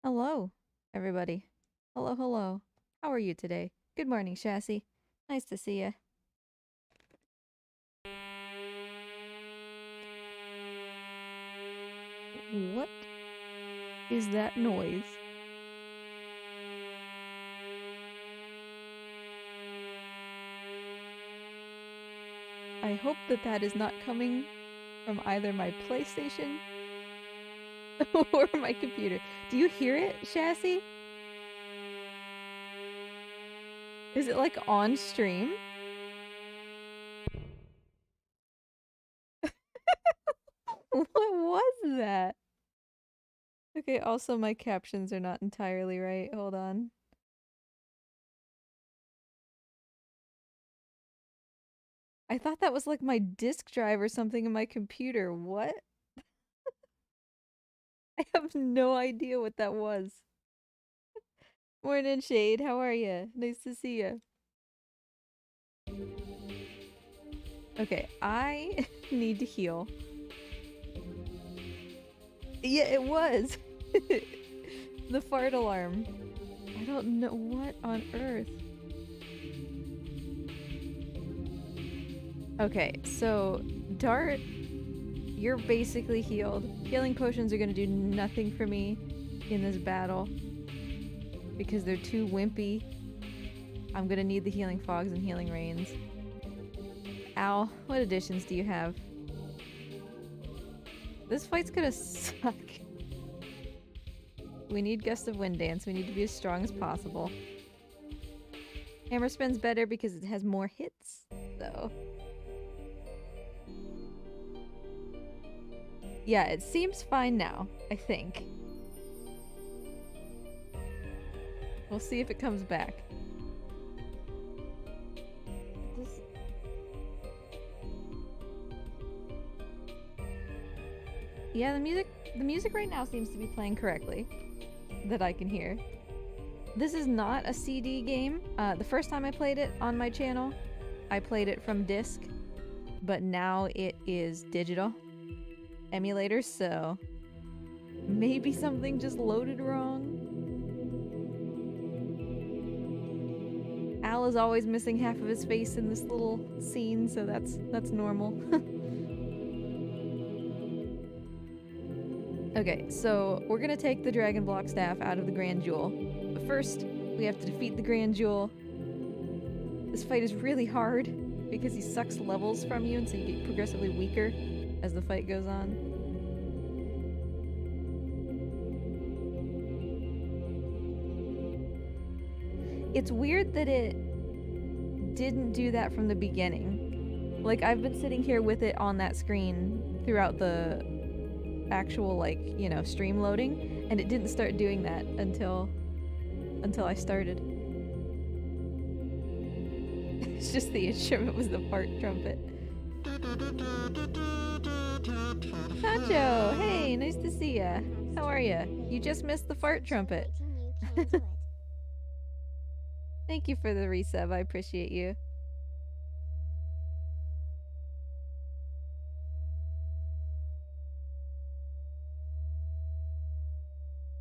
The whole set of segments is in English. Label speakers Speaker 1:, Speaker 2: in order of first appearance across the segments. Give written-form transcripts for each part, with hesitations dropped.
Speaker 1: Hello, everybody. Hello, hello. How are you today? Good morning, Chassis. Nice to see you. What is that noise? I hope that that is not coming from either my PlayStation or my computer. Do you hear it, Chassis? Is it like on stream? What was that? Okay, also my captions are not entirely right. Hold on. I thought that was like my disk drive or something in my computer. What? I have no idea what that was. Morning, Shade. How are you? Nice to see you. Okay, I need to heal. Yeah, it was. The fart alarm. I don't know what on earth. Okay, so Dart, you're basically healed. Healing potions are gonna do nothing for me in this battle because they're too wimpy. I'm gonna need the healing fogs and healing rains. Al, what additions do you have? This fight's gonna suck. We need Gust of Wind Dance. We need to be as strong as possible. Hammer Spin's better because it has more hits, though. Yeah, it seems fine now, I think. We'll see if it comes back. Yeah, the music right now seems to be playing correctly. That I can hear. This is not a CD game. The first time I played it on my channel, I played it from disc, but now it is digital emulators, so maybe something just loaded wrong. Al is always missing half of his face in this little scene, so that's normal. Okay, so we're gonna take the Dragon Block Staff out of the Grand Jewel. But first, we have to defeat the Grand Jewel. This fight is really hard because he sucks levels from you, and so you get progressively weaker as the fight goes on. It's weird that it didn't do that from the beginning. Like, I've been sitting here with it on that screen throughout the actual, like, you know, stream loading, and it didn't start doing that until I started. It's just the instrument was the fart trumpet. Nacho, hey, nice to see ya. How are ya? You just missed the fart trumpet. Thank you for the resub, I appreciate you.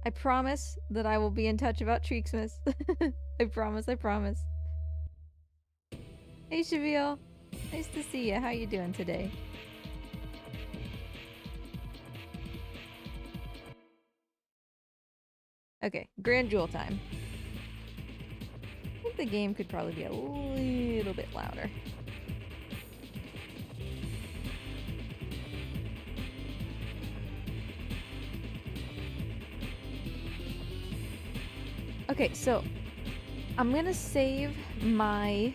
Speaker 1: I promise that I will be in touch about Treaksmas. I promise, I promise. Hey, Shavil. Nice to see you. How you doing today? Okay, Grand Jewel time. I think the game could probably be a little bit louder. Okay, so I'm gonna save my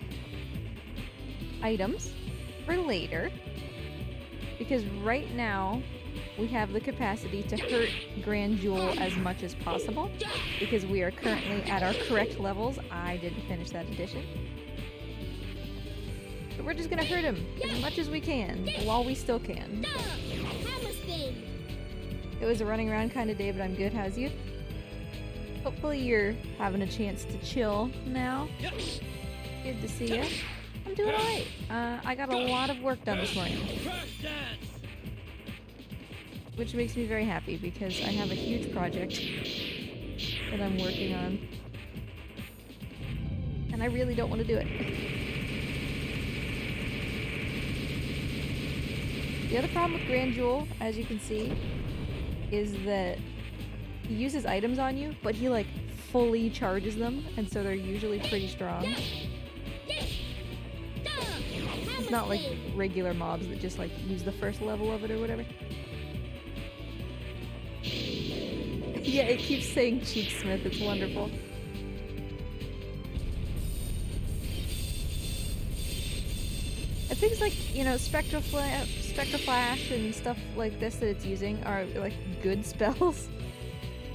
Speaker 1: items for later because right now we have the capacity to hurt Grand Jewel as much as possible because we are currently at our correct levels. I didn't finish that edition. But we're just gonna hurt him as much as we can while we still can. It was a running around kind of day, but I'm good. How's you? Hopefully you're having a chance to chill now. Good to see you. I'm doing alright. I got a lot of work done this morning. Which makes me very happy because I have a huge project that I'm working on. And I really don't want to do it. The other problem with Grand Jewel, as you can see, is that he uses items on you, but he like fully charges them, and so they're usually pretty strong. It's not like regular mobs that just like use the first level of it or whatever. Yeah, it keeps saying Cheeksmith, it's wonderful. And things like, you know, Spectral Flash and stuff like this that it's using are like good spells.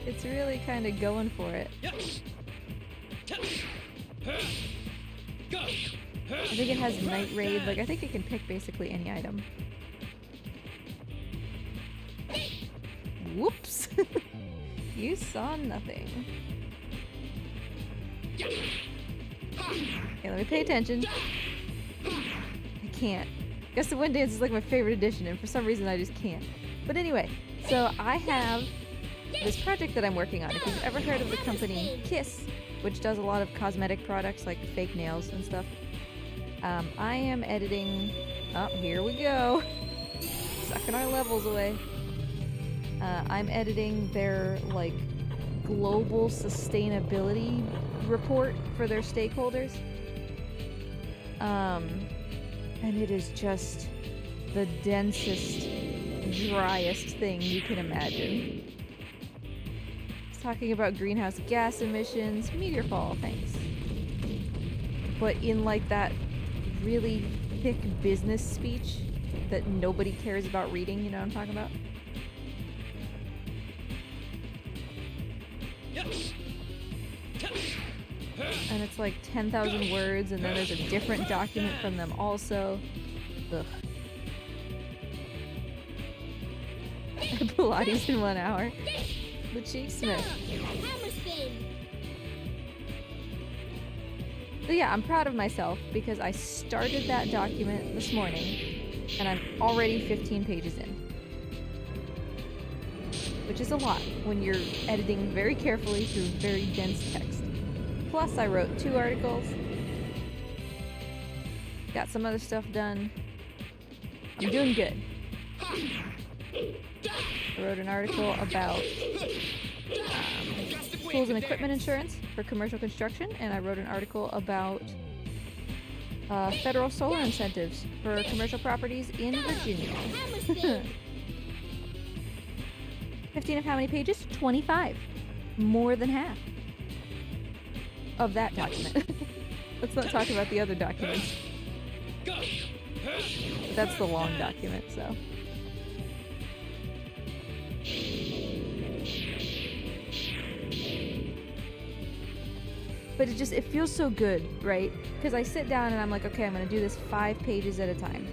Speaker 1: It's really kind of going for it. I think it has Night Raid, like I think it can pick basically any item. Whoops! You saw nothing. Okay, let me pay attention. I can't. Guess the Wind Dance is like my favorite edition, and for some reason I just can't. But anyway, so I have this project that I'm working on. If you've ever heard of the company Kiss, which does a lot of cosmetic products like fake nails and stuff, I am editing... Oh, here we go! Sucking our levels away. I'm editing their, like, global sustainability report for their stakeholders. And it is just the densest, driest thing you can imagine. It's talking about greenhouse gas emissions, meteor fall, thanks. But in, like, that really thick business speech that nobody cares about reading, you know what I'm talking about? And it's like 10,000 words, and then there's a different document from them also. Ugh. Pilates in 1 hour. The Cheeksmith. So yeah, I'm proud of myself because I started that document this morning, and I'm already 15 pages in. Which is a lot when you're editing very carefully through very dense text. Plus, I wrote 2 articles. Got some other stuff done. I'm doing good. I wrote an article about tools and equipment insurance for commercial construction, and I wrote an article about federal solar incentives for commercial properties in Virginia. 15 of how many pages? 25. More than half of that document. Let's not talk about the other documents. That's the long document, so. But it feels so good, right? Because I sit down and I'm like, okay, I'm gonna do this 5 pages at a time.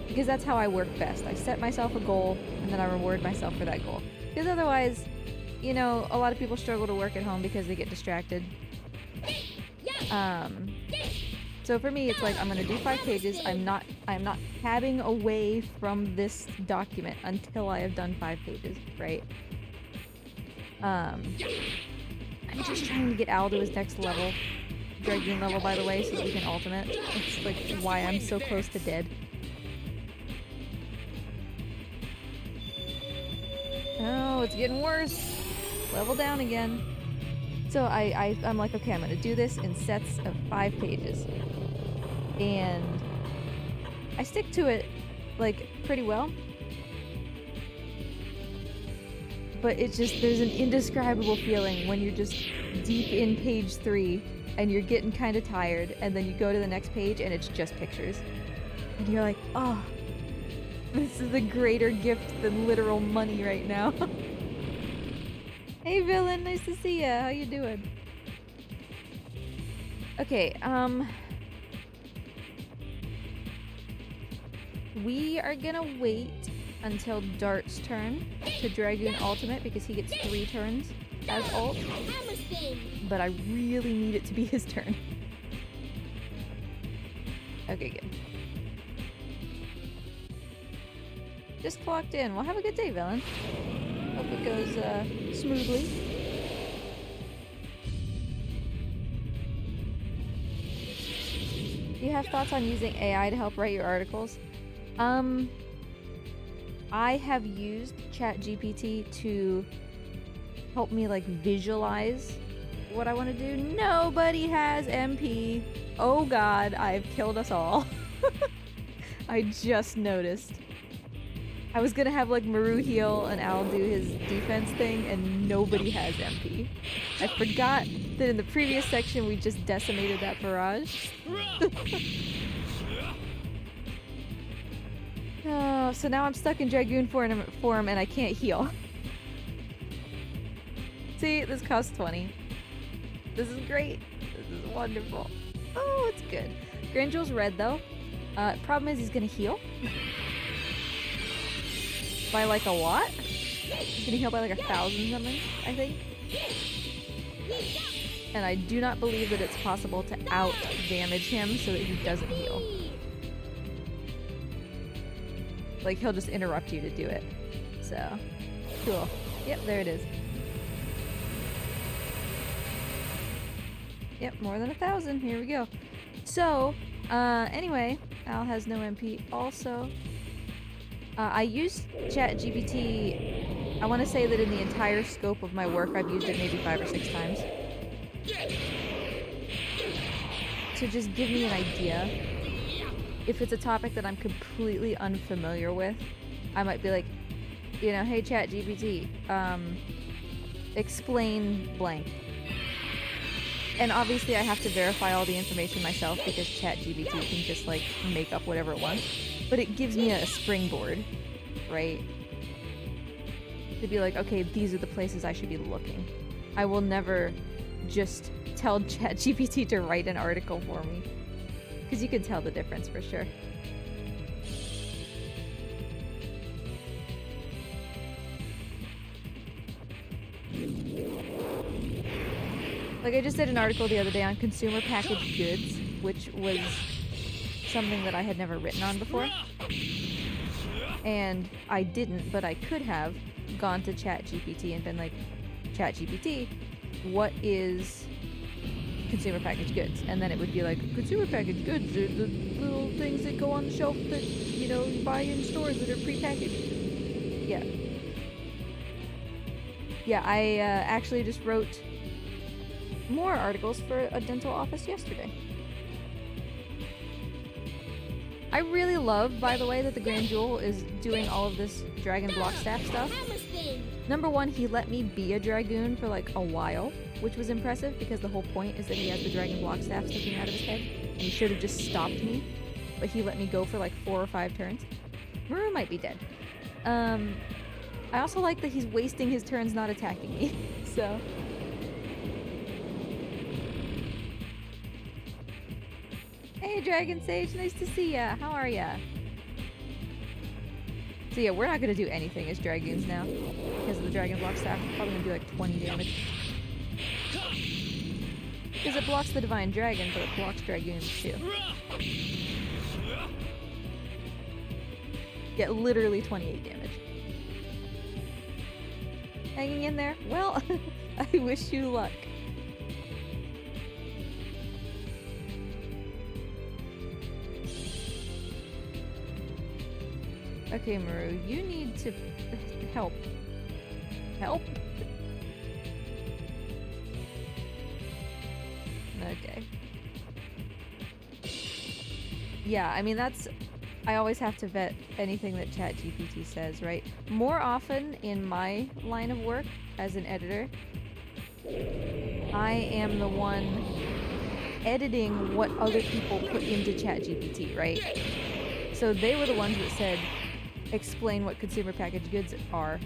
Speaker 1: Because that's how I work best. I set myself a goal, and then I reward myself for that goal. Because otherwise, you know, a lot of people struggle to work at home because they get distracted. So for me, it's like, I'm gonna do 5 pages. I'm not tabbing away from this document until I have done 5 pages, right? I'm just trying to get Al to his next level. Dragoon level, by the way, so that we can ultimate. It's like why I'm so close to dead. Oh, it's getting worse. Level down again. So I'm like, okay, I'm gonna do this in sets of 5 pages. And I stick to it, like, pretty well. But it's just, there's an indescribable feeling when you're just deep in page 3 and you're getting kind of tired, and then you go to the next page and it's just pictures. And you're like, oh, this is a greater gift than literal money right now. Hey villain, nice to see ya. How you doing? Okay, we are gonna wait until Dart's turn to Dragoon Ultimate because he gets 3 turns as ult. But I really need it to be his turn. Okay, good. Just clocked in. Well, have a good day, villain. Hope it goes smoothly. Do you have thoughts on using AI to help write your articles? I have used ChatGPT to help me like visualize what I want to do. Nobody has MP. Oh god, I've killed us all. I just noticed. I was gonna have like Maru heal and Al do his defense thing, and nobody has MP. I forgot that in the previous section we just decimated that barrage. Oh, so now I'm stuck in Dragoon form and I can't heal. See, this costs 20. This is great. This is wonderful. Oh, it's good. Grandule's red though. Problem is he's gonna heal. By like a what? He's gonna heal by like 1,000 something, I think. And I do not believe that it's possible to out damage him so that he doesn't heal. Like, he'll just interrupt you to do it. So, cool. Yep, there it is. Yep, more than 1,000. Here we go. So, anyway, Al has no MP also. I used ChatGPT, I want to say that in the entire scope of my work, I've used it maybe 5 or 6 times. To just give me an idea. If it's a topic that I'm completely unfamiliar with, I might be like, you know, hey ChatGPT, explain blank. And obviously I have to verify all the information myself because ChatGPT can just like make up whatever it wants. But it gives me a springboard, right? To be like, okay, these are the places I should be looking. I will never just tell ChatGPT to write an article for me. Because you can tell the difference for sure. Like, I just did an article the other day on consumer packaged goods, which was something that I had never written on before. And I didn't, but I could have gone to ChatGPT and been like, ChatGPT, what is consumer packaged goods? And then it would be like, consumer packaged goods are the little things that go on the shelf that, you know, you buy in stores that are prepackaged. Yeah. Yeah, I actually just wrote more articles for a dental office yesterday. I really love, by the way, that the Grand Jewel is doing all of this Dragon Block Staff stuff. Number one, he let me be a Dragoon for like a while, which was impressive because the whole point is that he has the Dragon Block Staff sticking out of his head, and he should have just stopped me, but he let me go for like 4 or 5 turns. Maru might be dead. I also like that he's wasting his turns not attacking me, so... Hey Dragon Sage, nice to see ya. How are ya? So yeah, we're not gonna do anything as Dragoons now because of the Dragon Block Staff. We're probably gonna do like 20 damage. Because it blocks the Divine Dragon, but it blocks Dragoons too. Yeah, literally 28 damage. Hanging in there? Well, I wish you luck. Okay, Maru, you need to help. Help? Okay. Yeah, I mean, I always have to vet anything that ChatGPT says, right? More often in my line of work as an editor, I am the one editing what other people put into ChatGPT, right? So they were the ones that said, explain what consumer packaged goods are,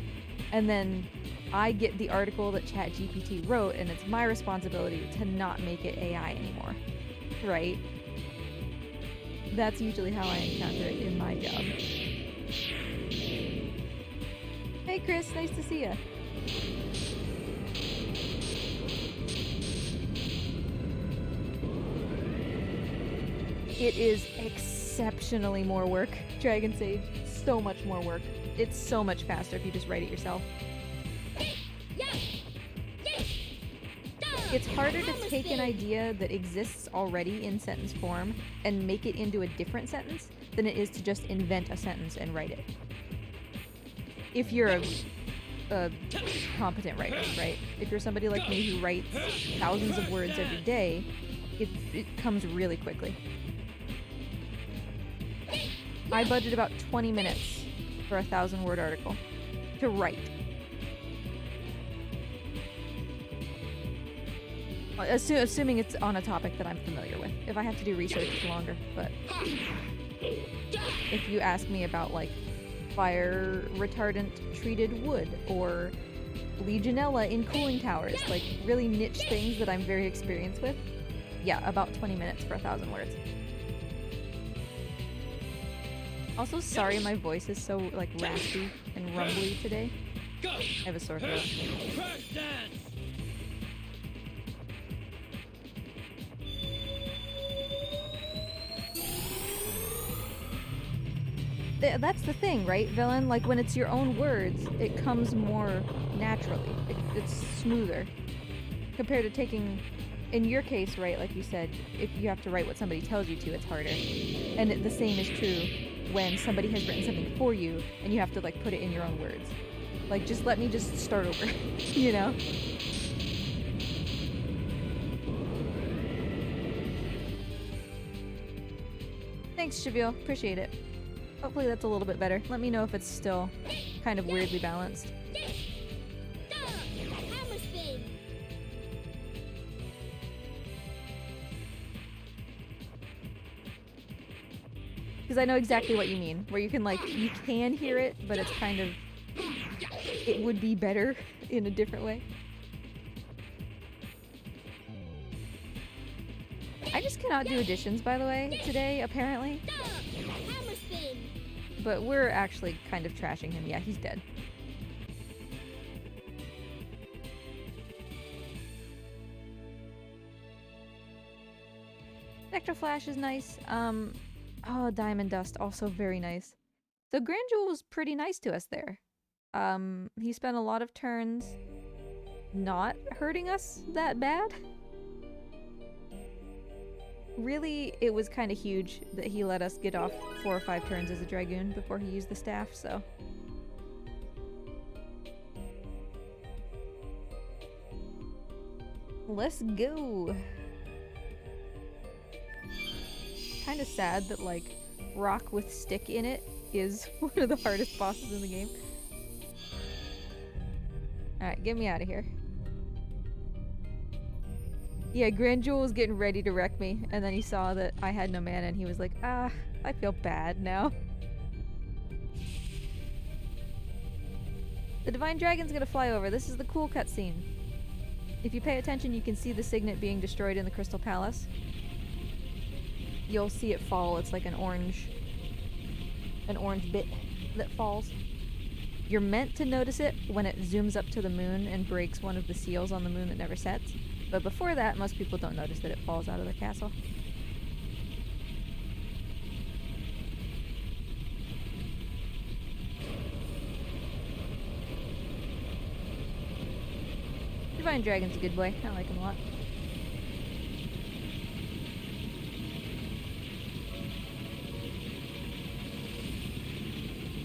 Speaker 1: and then I get the article that ChatGPT wrote, and it's my responsibility to not make it AI anymore, right? That's usually how I encounter it in my job. Hey Chris, nice to see ya. It is exceptionally more work, Dragon Sage. So much more work. It's so much faster if you just write it yourself. It's harder to take an idea that exists already in sentence form and make it into a different sentence than it is to just invent a sentence and write it. If you're a competent writer, right? If you're somebody like me who writes thousands of words every day, it comes really quickly. I budget about 20 minutes for a 1,000-word article to write. Assuming it's on a topic that I'm familiar with. If I have to do research, it's longer, but if you ask me about, like, fire retardant treated wood or Legionella in cooling towers, like really niche things that I'm very experienced with, yeah, about 20 minutes for 1,000 words. Also, sorry my voice is so, like, raspy and rumbly today. I have a sore throat. That's the thing, right, Villain? Like, when it's your own words, it comes more naturally. It's smoother. Compared to taking... In your case, right, like you said, if you have to write what somebody tells you to, it's harder. And the same is true when somebody has written something for you and you have to, like, put it in your own words. Like, just let me just start over, you know? Thanks, Shavil. Appreciate it. Hopefully that's a little bit better. Let me know if it's still kind of weirdly balanced. Because I know exactly what you mean, where you can, like, you can hear it, but it's kind of... It would be better in a different way. I just cannot do additions, by the way, today, apparently. But we're actually kind of trashing him. Yeah, he's dead. Spectral Flash is nice. Oh, Diamond Dust, also very nice. So Grandjewel was pretty nice to us there. He spent a lot of turns not hurting us that bad. Really, it was kind of huge that he let us get off 4 or 5 turns as a Dragoon before he used the staff, so... Let's go! Kinda sad that, like, rock with stick in it is one of the hardest bosses in the game. Alright, get me out of here. Yeah, Grandjewel was getting ready to wreck me, and then he saw that I had no mana, and he was like, ah, I feel bad now. The Divine Dragon's gonna fly over. This is the cool cutscene. If you pay attention, you can see the signet being destroyed in the Crystal Palace. You'll see it fall. It's like an orange bit that falls. You're meant to notice it when it zooms up to the moon and breaks one of the seals on the moon that never sets. But before that, most people don't notice that it falls out of the castle. Divine Dragon's a good boy. I like him a lot.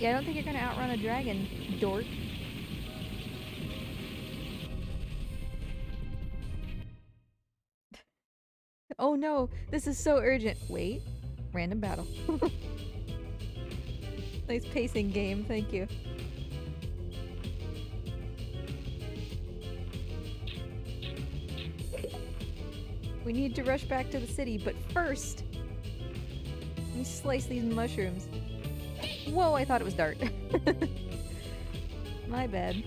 Speaker 1: Yeah, I don't think you're gonna outrun a dragon, dork. Oh no, this is so urgent. Wait, random battle. Nice pacing game, thank you. We need to rush back to the city, but first, let me slice these mushrooms. Whoa, I thought it was dart. My bad.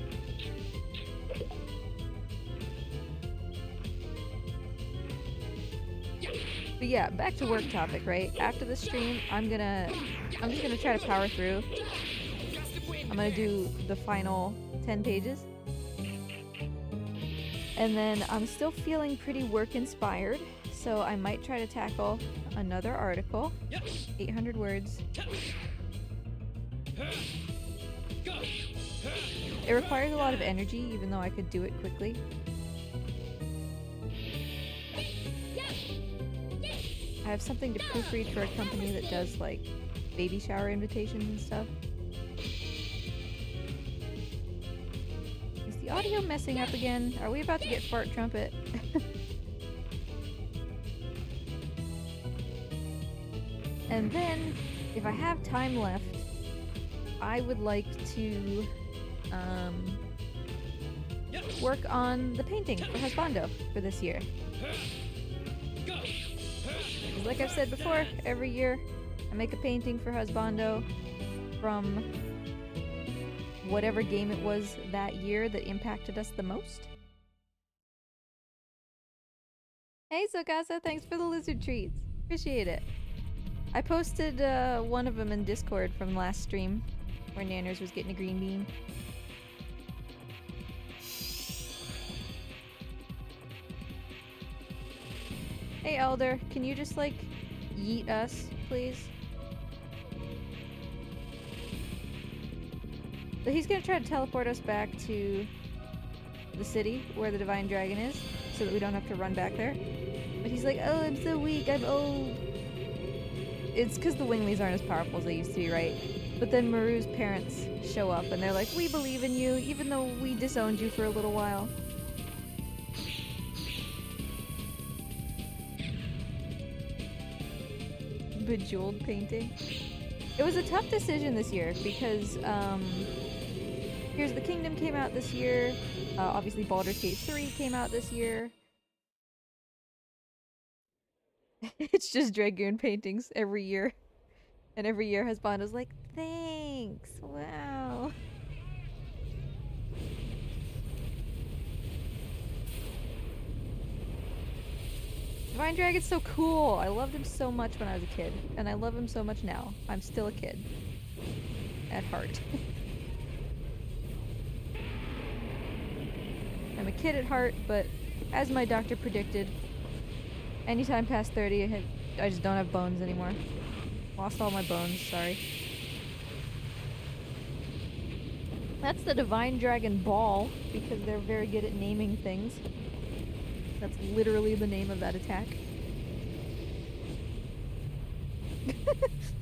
Speaker 1: But yeah, back to work topic, right? After the stream, I'm just gonna try to power through. I'm gonna do the final 10 pages. And then I'm still feeling pretty work inspired, so I might try to tackle another article. 800 words. It requires a lot of energy, even though I could do it quickly. I have something to proofread for a company that does, like, baby shower invitations and stuff. Is the audio messing up again? Are we about to get fart trumpet? And then, if I have time left, I would like to work on the painting for Husbando for this year. Because like I've said before, every year I make a painting for Husbando from whatever game it was that year that impacted us the most. Hey Sokasa, thanks for the lizard treats. Appreciate it. I posted one of them in Discord from last stream where Nanners was getting a green bean. Hey Elder, can you just like yeet us, please? So he's gonna try to teleport us back to the city where the Divine Dragon is, so that we don't have to run back there. But he's like, oh, I'm so weak, I'm old. It's because the Winglies aren't as powerful as they used to be, right? But then Maru's parents show up and they're like, we believe in you, even though we disowned you for a little while. Bejeweled painting. It was a tough decision this year because Here's the Kingdom came out this year. Obviously Baldur's Gate 3 came out this year. It's just Dragoon paintings every year. And every year Husbando's like, thanks, wow. Divine Dragon's so cool. I loved him so much when I was a kid. And I love him so much now. I'm still a kid. At heart. I'm a kid at heart, but as my doctor predicted, anytime past 30, I just don't have bones anymore. Lost all my bones, sorry. That's the Divine Dragon Ball, because they're very good at naming things. That's literally the name of that attack.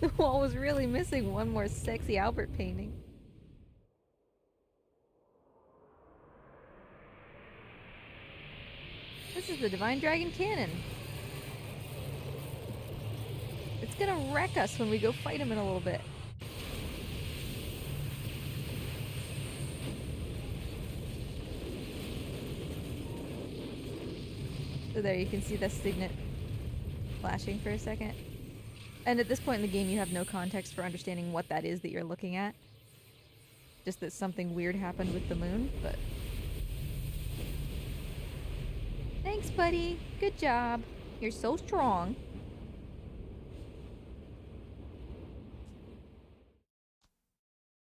Speaker 1: The wall was really missing one more sexy Albert painting. This is the Divine Dragon Cannon. It's gonna wreck us when we go fight him in a little bit. So there, you can see the signet flashing for a second. And at this point in the game, you have no context for understanding what that is that you're looking at. Just that something weird happened with the moon, but... Thanks, buddy! Good job! You're so strong!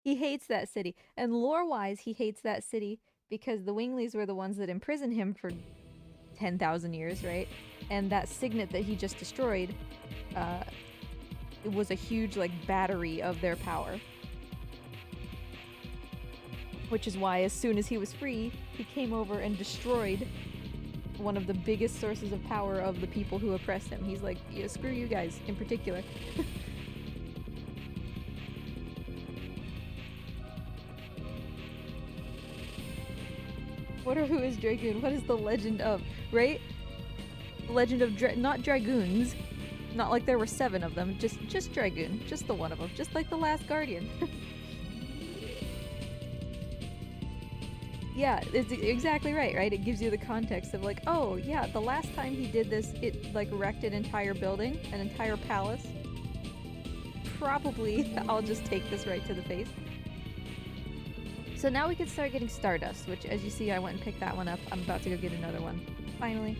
Speaker 1: He hates that city. And lore-wise, he hates that city because the Winglies were the ones that imprisoned him for 10,000 years, right? And that signet that he just destroyed, it was a huge, like, battery of their power. Which is why, as soon as he was free, he came over and destroyed one of the biggest sources of power of the people who oppressed him. He's like, yeah, screw you guys, in particular. What or who is Dragoon? What is the legend of? Right? The legend of not Dragoons. Not like there were 7 of them. Just Dragoon. Just the one of them. Just like the last Guardian. Yeah, it's exactly right? It gives you the context of like, oh yeah, the last time he did this, it like wrecked an entire building, an entire palace. Probably I'll just take this right to the face. So now we can start getting Stardust, which as you see I went and picked that one up. I'm about to go get another one. Finally.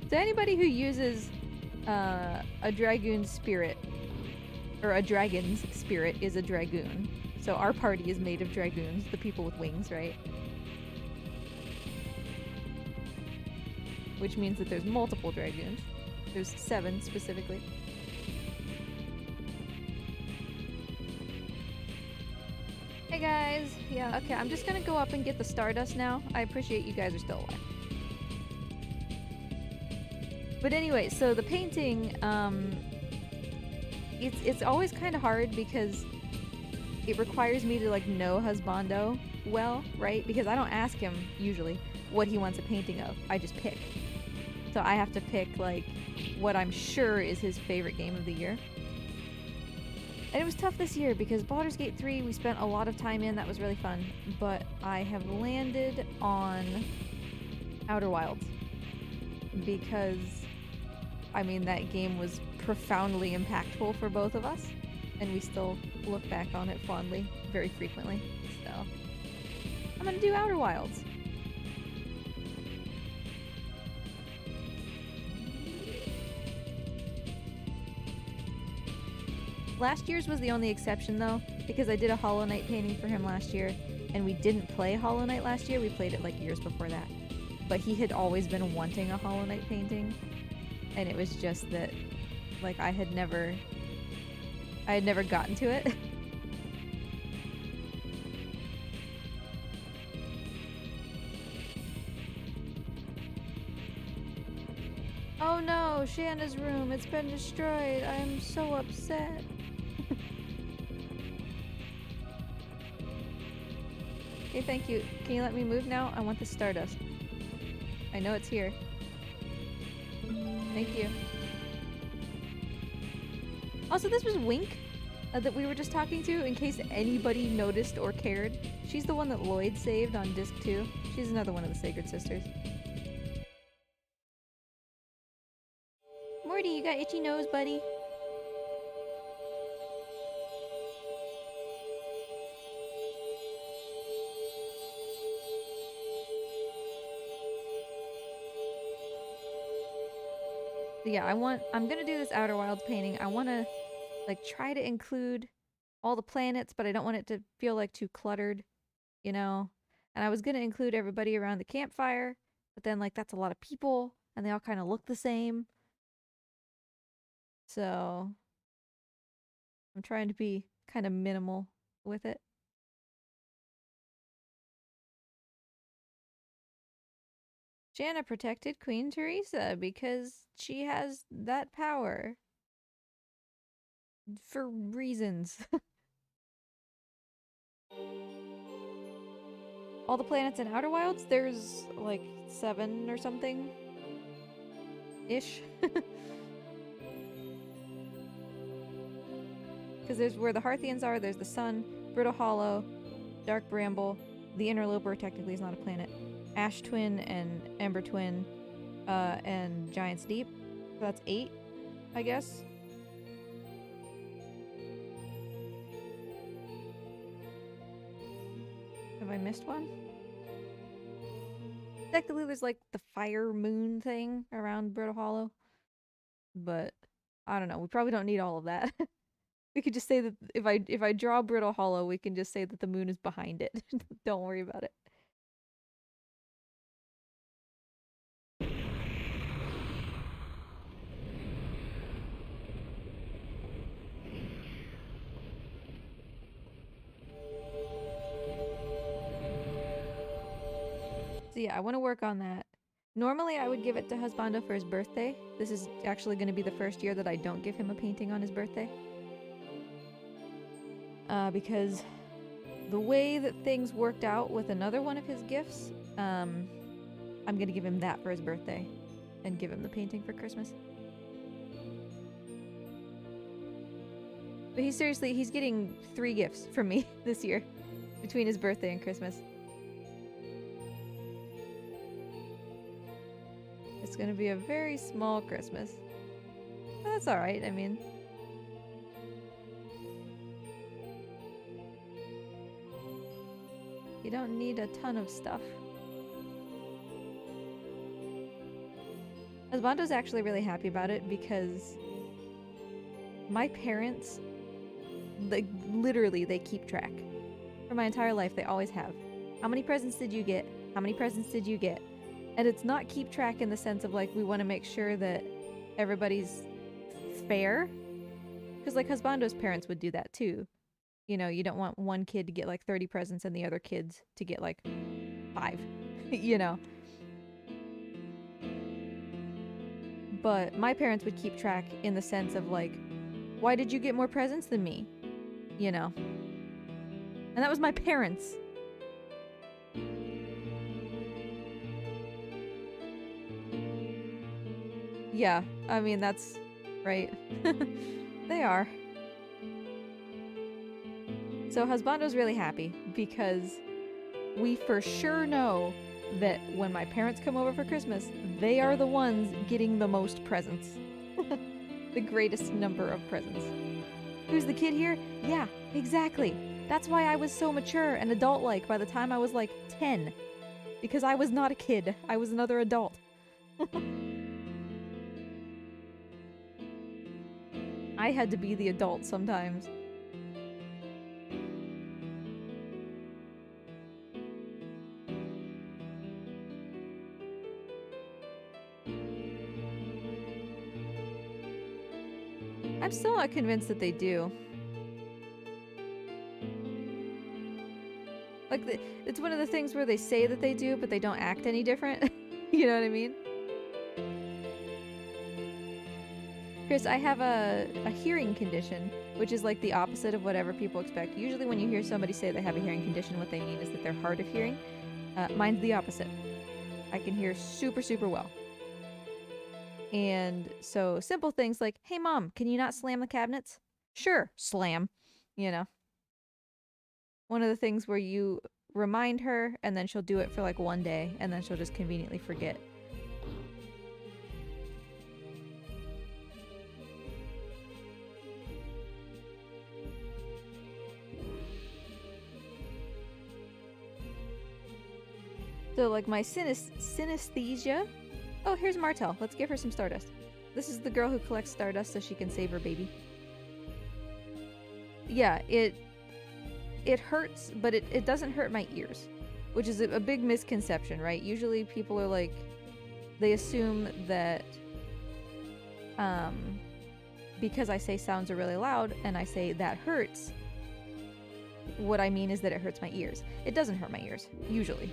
Speaker 1: So anybody who uses a Dragoon spirit, or a dragon's spirit, is a Dragoon. So our party is made of Dragoons, the people with wings, right? Which means that there's multiple Dragoons. There's 7 specifically. Hey guys! Yeah, okay, I'm just gonna go up and get the Stardust now. I appreciate you guys are still alive. But anyway, so the painting, it's always kind of hard because it requires me to like know Husbando well, right? Because I don't ask him usually what he wants a painting of. I just pick. So I have to pick like what I'm sure is his favorite game of the year. And it was tough this year because Baldur's Gate 3 we spent a lot of time in. That was really fun. But I have landed on Outer Wilds because I mean that game was profoundly impactful for both of us, and we still look back on it fondly very frequently. So I'm gonna do Outer Wilds. Last year's was the only exception though, because I did a Hollow Knight painting for him last year, and we didn't play Hollow Knight last year, we played it like years before that. But he had always been wanting a Hollow Knight painting, and it was just that like I had never gotten to it. Oh no, Shanna's room, it's been destroyed. I'm so upset. Okay, thank you. Can you let me move now? I want the Stardust. I know it's here. Thank you. Also, this was Wink that we were just talking to, in case anybody noticed or cared. She's the one that Lloyd saved on disc 2. She's another one of the Sacred Sisters. Morty, you got itchy nose, buddy? So yeah, I'm gonna do this Outer Wilds painting. I wanna like try to include all the planets, but I don't want it to feel like too cluttered, you know? And I was gonna include everybody around the campfire, but then like that's a lot of people and they all kind of look the same. So I'm trying to be kind of minimal with it. Shanna protected Queen Teresa because she has that power. For reasons. All the planets in Outer Wilds, there's like 7 or something. Ish. Because there's where the Hearthians are, there's the Sun, Brittle Hollow, Dark Bramble, the Interloper technically is not a planet, Ash Twin and Ember Twin, and Giant's Deep. So that's 8, I guess. Have I missed one? Technically there's like the Fire Moon thing around Brittle Hollow. But I don't know, we probably don't need all of that. We could just say that if I draw Brittle Hollow, we can just say that the moon is behind it. Don't worry about it. So yeah, I want to work on that. Normally I would give it to Husbando for his birthday. This is actually going to be the first year that I don't give him a painting on his birthday. because the way that things worked out with another one of his gifts, I'm gonna give him that for his birthday and give him the painting for Christmas. But he's getting 3 gifts from me this year between his birthday and Christmas. It's gonna be a very small Christmas. But that's alright, I mean. You don't need a ton of stuff. Osbando's actually really happy about it because my parents, like, literally, they keep track. For my entire life, they always have. How many presents did you get? How many presents did you get? And it's not keep track in the sense of, like, we want to make sure that everybody's fair. Because, like, Husbando's parents would do that, too. You know, you don't want one kid to get, like, 30 presents and the other kids to get, like, 5. You know? But my parents would keep track in the sense of, like, why did you get more presents than me? You know? And that was my parents. Yeah, I mean, that's right. They are. So Husbando's really happy because we for sure know that when my parents come over for Christmas, they are the ones getting the most presents. The greatest number of presents. Who's the kid here? Yeah, exactly. That's why I was so mature and adult-like by the time I was like 10. Because I was not a kid. I was another adult. I had to be the adult sometimes. I'm still not convinced that they do. Like, it's one of the things where they say that they do, but they don't act any different. You know what I mean? Chris, I have a hearing condition, which is like the opposite of whatever people expect. Usually when you hear somebody say they have a hearing condition, what they mean is that they're hard of hearing. Mine's the opposite. I can hear super, super well. And so simple things like, hey mom, can you not slam the cabinets? Sure, slam. You know? One of the things where you remind her and then she'll do it for like one day and then she'll just conveniently forget. So like my synesthesia. Oh, here's Martel. Let's give her some Stardust. This is the girl who collects Stardust so she can save her baby. Yeah, it hurts, but it doesn't hurt my ears, which is a big misconception, right? Usually people are like, they assume that because I say sounds are really loud and I say that hurts, what I mean is that it hurts my ears. It doesn't hurt my ears, usually.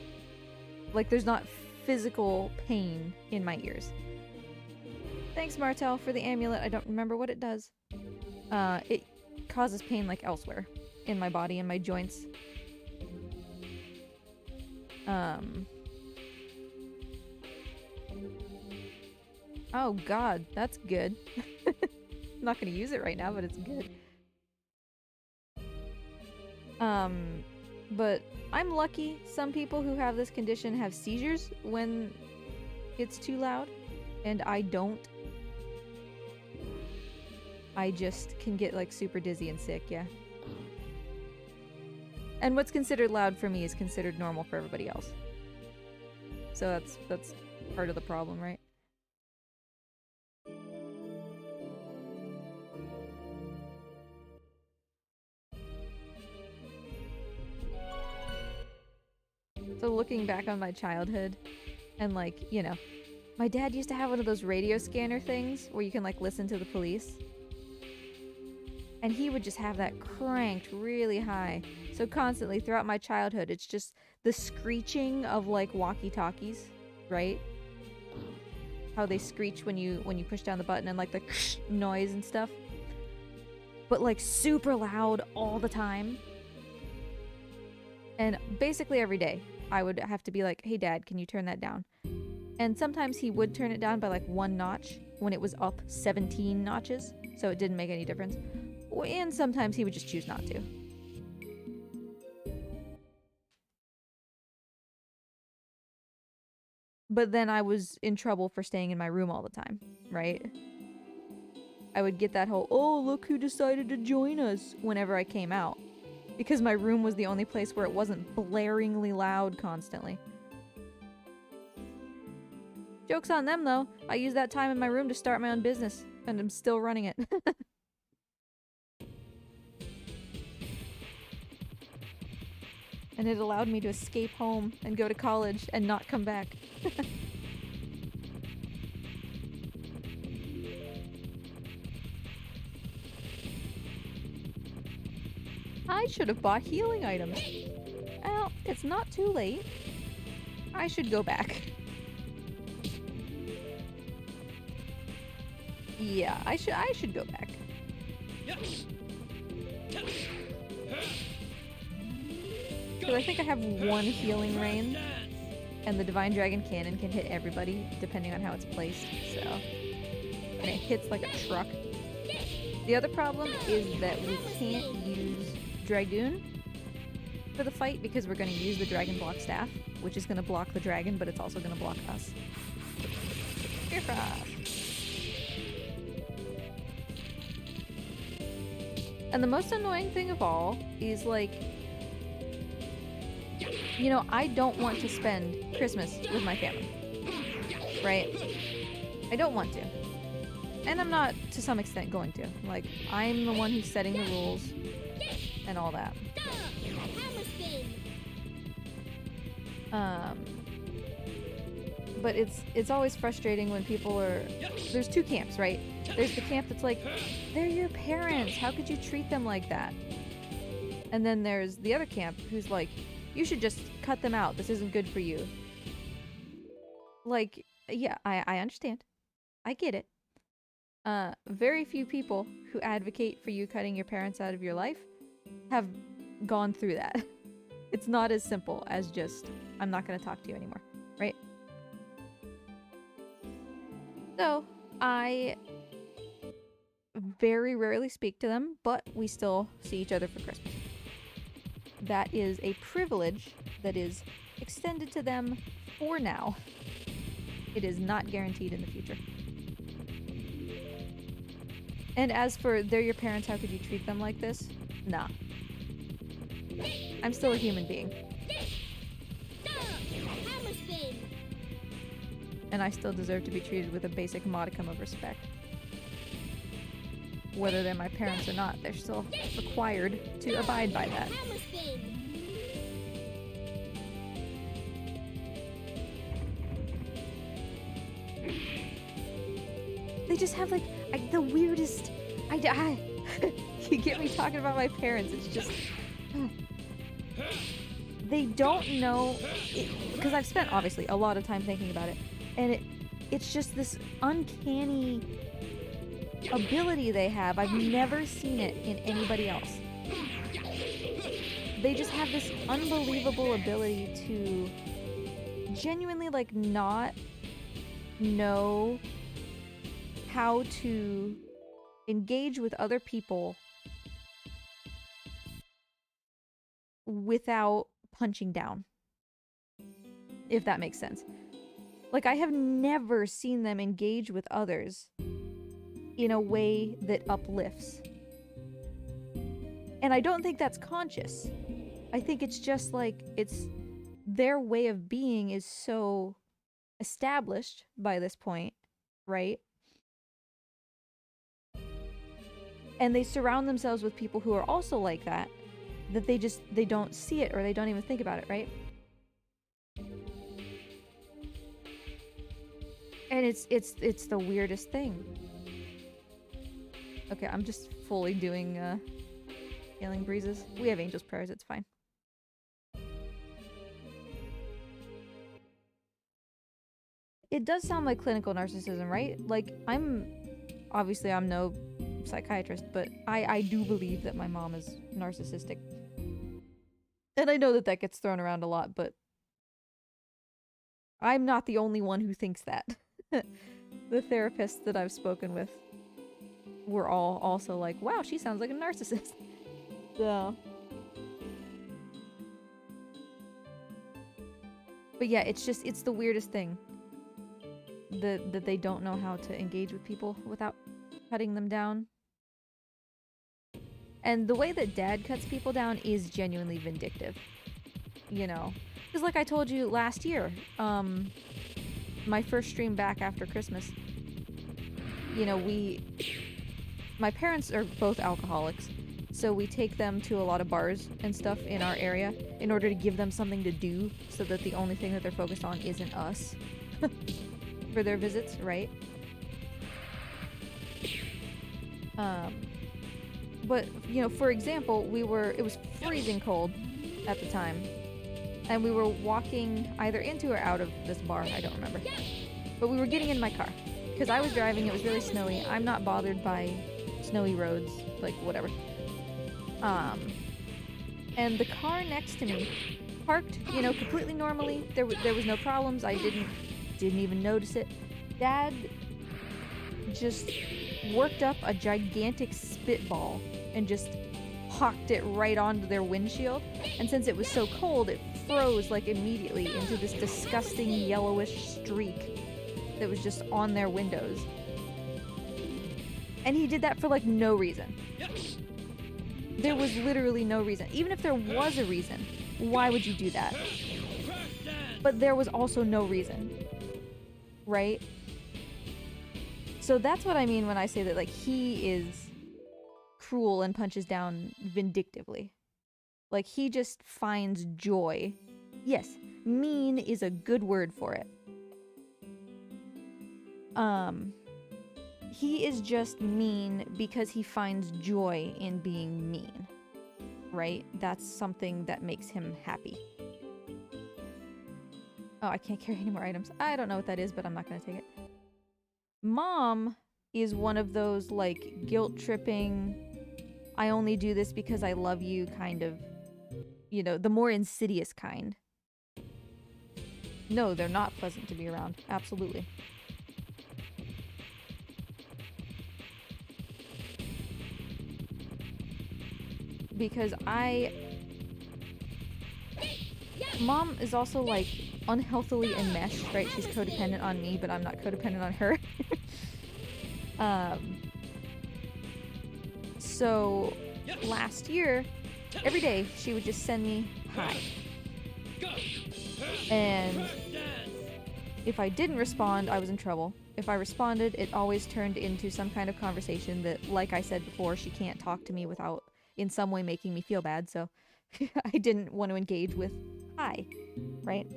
Speaker 1: Like, there's not physical pain in my ears. Thanks, Martel, for the amulet. I don't remember what it does. It causes pain, like, elsewhere in my body and my joints. Oh, God, that's good. I'm not gonna use it right now, but it's good. But I'm lucky. Some people who have this condition have seizures when it's too loud, and I don't. I just can get like super dizzy and sick, yeah. And what's considered loud for me is considered normal for everybody else. So that's part of the problem, right? So looking back on my childhood, and like, you know, my dad used to have one of those radio scanner things where you can like listen to the police. And he would just have that cranked really high. So constantly throughout my childhood, it's just the screeching of like walkie-talkies, right? How they screech when you push down the button and like the noise and stuff. but like super loud all the time. And basically every day I would have to be like, hey dad, can you turn that down? And sometimes he would turn it down by like 1 notch when it was up 17 notches, so it didn't make any difference. And sometimes he would just choose not to. But then I was in trouble for staying in my room all the time, right? I would get that whole, oh, look who decided to join us whenever I came out. Because my room was the only place where it wasn't blaringly loud constantly. Joke's on them, though. I used that time in my room to start my own business, and I'm still running it. And it allowed me to escape home and go to college and not come back. I should have bought healing items. Well, it's not too late. I should go back. Yeah, I should go back. Because I think I have 1 healing rain, and the Divine Dragon Cannon can hit everybody, depending on how it's placed, so... And it hits like a truck. The other problem is that we can't use Dragoon for the fight, because we're going to use the Dragon Block Staff, which is going to block the dragon, but it's also going to block us. Fear Frost! And the most annoying thing of all is, like... You know, I don't want to spend Christmas with my family. Right? I don't want to. And I'm not, to some extent, going to. Like, I'm the one who's setting the rules and all that. But it's always frustrating when people are... There's 2 camps, right? There's the camp that's like, they're your parents, how could you treat them like that? And then there's the other camp who's like, you should just cut them out, this isn't good for you. Like, yeah, I understand. I get it. Very few people who advocate for you cutting your parents out of your life have gone through that. It's not as simple as just, I'm not going to talk to you anymore, right? So, I very rarely speak to them, but we still see each other for Christmas. That is a privilege that is extended to them for now. It is not guaranteed in the future. And as for, they're your parents, how could you treat them like this? Nah. I'm still a human being. And I still deserve to be treated with a basic modicum of respect. Whether they're my parents or not, they're still required to abide by that. They just have, like, the weirdest... You get me talking about my parents, it's just... They don't know... Because I've spent, obviously, a lot of time thinking about it. And it's just this uncanny ability they have. I've never seen it in anybody else. They just have this unbelievable ability to genuinely, like, not know how to engage with other people without punching down. If that makes sense. Like, I have never seen them engage with others in a way that uplifts. And I don't think that's conscious. I think it's just like, it's their way of being is so established by this point, right? And they surround themselves with people who are also like that, that they don't see it or they don't even think about it, right? And it's the weirdest thing. Okay, I'm just fully doing healing breezes. We have angel's prayers, it's fine. It does sound like clinical narcissism, right? Like, obviously I'm no psychiatrist, but I do believe that my mom is narcissistic. And I know that that gets thrown around a lot, but I'm not the only one who thinks that. The therapists that I've spoken with were all also like, wow, she sounds like a narcissist. So... But yeah, it's the weirdest thing. That they don't know how to engage with people without cutting them down. And the way that Dad cuts people down is genuinely vindictive. You know? Because like I told you last year, my first stream back after Christmas, you know, my parents are both alcoholics, so we take them to a lot of bars and stuff in our area in order to give them something to do so that the only thing that they're focused on isn't us for their visits, right? But, you know, for example, it was freezing cold at the time, and we were walking either into or out of this bar, I don't remember. But we were getting in my car, because I was driving, it was really snowy. I'm not bothered by snowy roads, like, whatever. And the car next to me parked, you know, completely normally. There was no problems. I didn't even notice it. Dad just worked up a gigantic spitball and just hawked it right onto their windshield. And since it was so cold, it froze like immediately into this disgusting yellowish streak that was just on their windows. And he did that for like no reason. There was literally no reason. Even if there was a reason, why would you do that? But there was also no reason. Right? So that's what I mean when I say that, like, he is cruel and punches down vindictively. Like, he just finds joy. Yes, mean is a good word for it. He is just mean because he finds joy in being mean. Right? That's something that makes him happy. Oh, I can't carry any more items. I don't know what that is, but I'm not gonna take it. Mom is one of those, like, guilt-tripping, I only do this because I love you kind of, you know, the more insidious kind. No, they're not pleasant to be around. Absolutely. Because Mom is also, like, unhealthily enmeshed, right? She's codependent on me, but I'm not codependent on her. So, last year, every day, she would just send me hi. And if I didn't respond, I was in trouble. If I responded, it always turned into some kind of conversation that, like I said before, she can't talk to me without in some way making me feel bad, so I didn't want to engage with hi, right?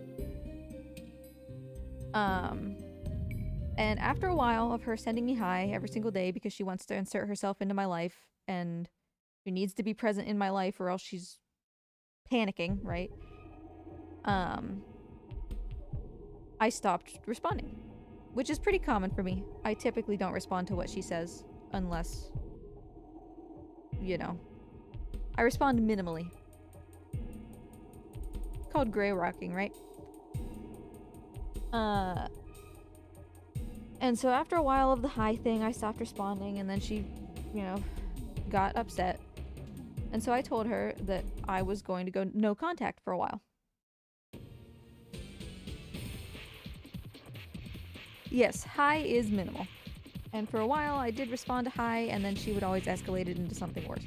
Speaker 1: And after a while of her sending me hi every single day because she wants to insert herself into my life and she needs to be present in my life or else she's panicking, right? I stopped responding, which is pretty common for me. I typically don't respond to what she says unless, you know, I respond minimally. Called gray rocking, right? And so after a while of the hi thing, I stopped responding, and then she, you know, got upset. And so I told her that I was going to go no contact for a while. Yes, hi is minimal. And for a while, I did respond to hi, and then she would always escalate it into something worse.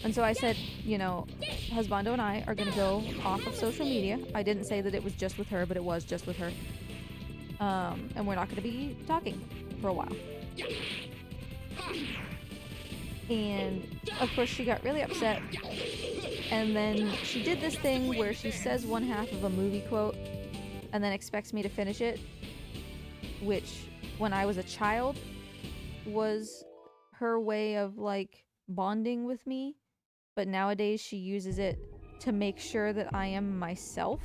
Speaker 1: And so I said, you know, Husbando and I are gonna go off of social media. I didn't say that it was just with her, but it was just with her. And we're not gonna be talking for a while. And of course she got really upset. And then she did this thing where she says one half of a movie quote and then expects me to finish it, which when I was a child was her way of, like, bonding with me, but nowadays she uses it to make sure that I am myself.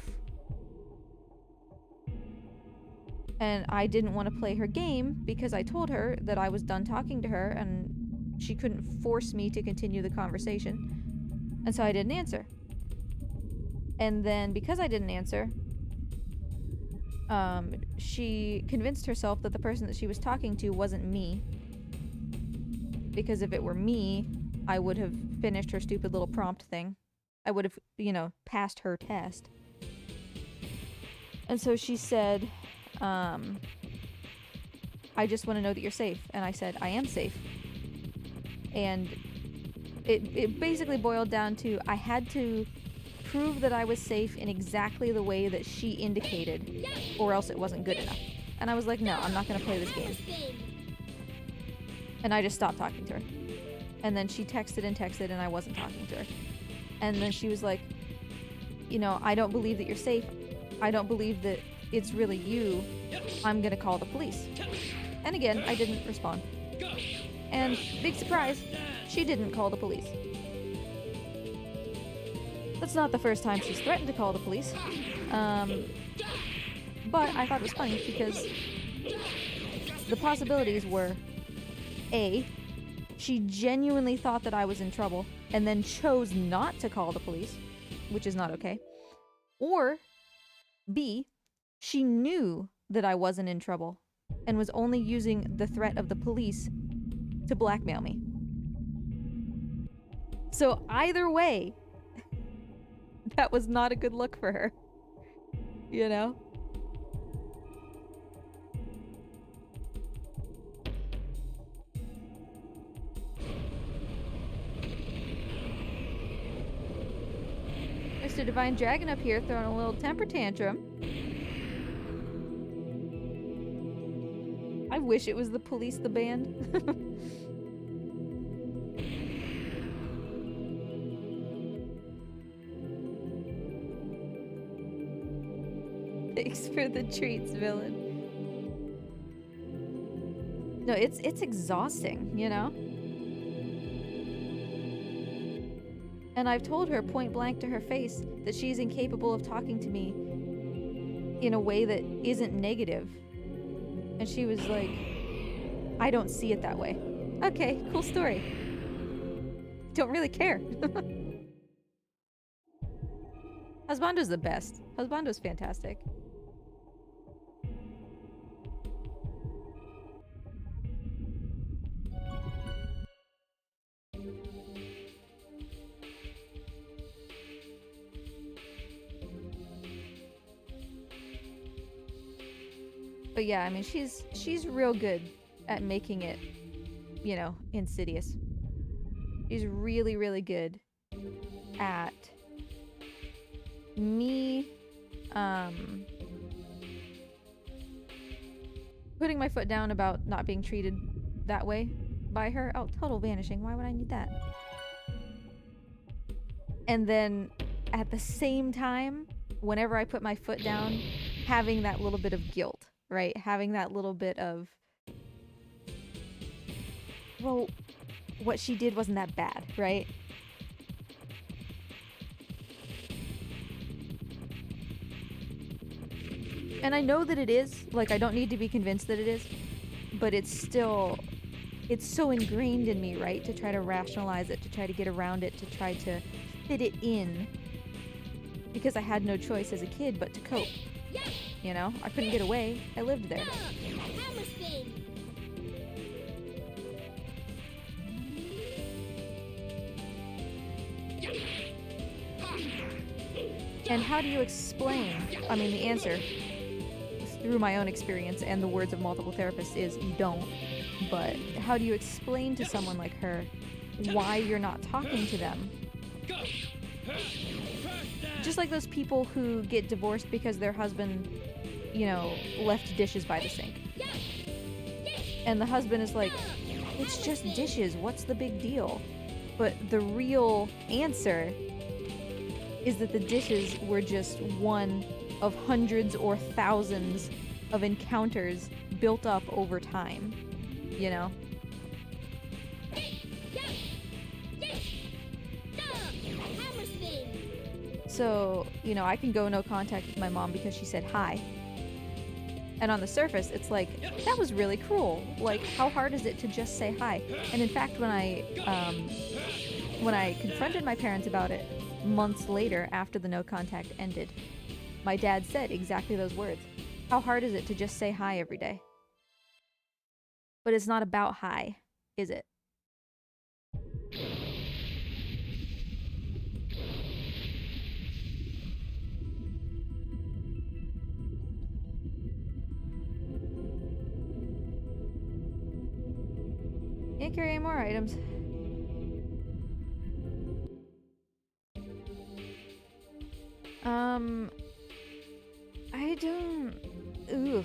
Speaker 1: And I didn't want to play her game because I told her that I was done talking to her and she couldn't force me to continue the conversation. And so I didn't answer. And then because I didn't answer, she convinced herself that the person that she was talking to wasn't me. Because if it were me, I would have finished her stupid little prompt thing. I would have, you know, passed her test. And so she said, I just want to know that you're safe. And I said, I am safe. And it basically boiled down to I had to prove that I was safe in exactly the way that she indicated, or else it wasn't good enough. And I was like, no, I'm not going to play this game. And I just stopped talking to her. And then she texted and I wasn't talking to her. And then she was like, you know, I don't believe that you're safe. I don't believe that it's really you. I'm gonna call the police. And again, I didn't respond. And big surprise, she didn't call the police. That's not the first time she's threatened to call the police. But I thought it was funny because the possibilities were A, she genuinely thought that I was in trouble and then chose not to call the police, which is not okay. Or B, she knew that I wasn't in trouble and was only using the threat of the police to blackmail me. So either way, that was not a good look for her. You know? Mr. Divine Dragon up here throwing a little temper tantrum. I wish it was the Police the band. Thanks for the treats, villain. No, it's exhausting, you know? And I've told her point blank to her face that she's incapable of talking to me in a way that isn't negative. And she was like, I don't see it that way. Okay, cool story. Don't really care. Husbando's the best. Husbando's fantastic. But yeah, I mean, she's real good at making it, you know, insidious. She's really, really good at me, putting my foot down about not being treated that way by her. Oh, total vanishing. Why would I need that? And then at the same time, whenever I put my foot down, having that little bit of guilt. Right? Having that little bit of, well, what she did wasn't that bad, right? And I know that it is. Like, I don't need to be convinced that it is. But it's still, it's so ingrained in me, right? To try to rationalize it, to try to get around it, to try to fit it in. Because I had no choice as a kid but to cope. You know, I couldn't get away. I lived there. And how do you explain? I mean, the answer, through my own experience and the words of multiple therapists, is you don't. But how do you explain to someone like her why you're not talking to them? Just like those people who get divorced because their husband, you know, left dishes by the sink. And the husband is like, it's just dishes, what's the big deal? But the real answer is that the dishes were just one of hundreds or thousands of encounters built up over time, you know? So, you know, I can go no contact with my mom because she said hi. And on the surface, it's like, that was really cruel. Like, how hard is it to just say hi? And in fact, when I confronted my parents about it months later after the no contact ended, my dad said exactly those words. How hard is it to just say hi every day? But it's not about hi, is it? Can't carry any more items. I don't... Ooh.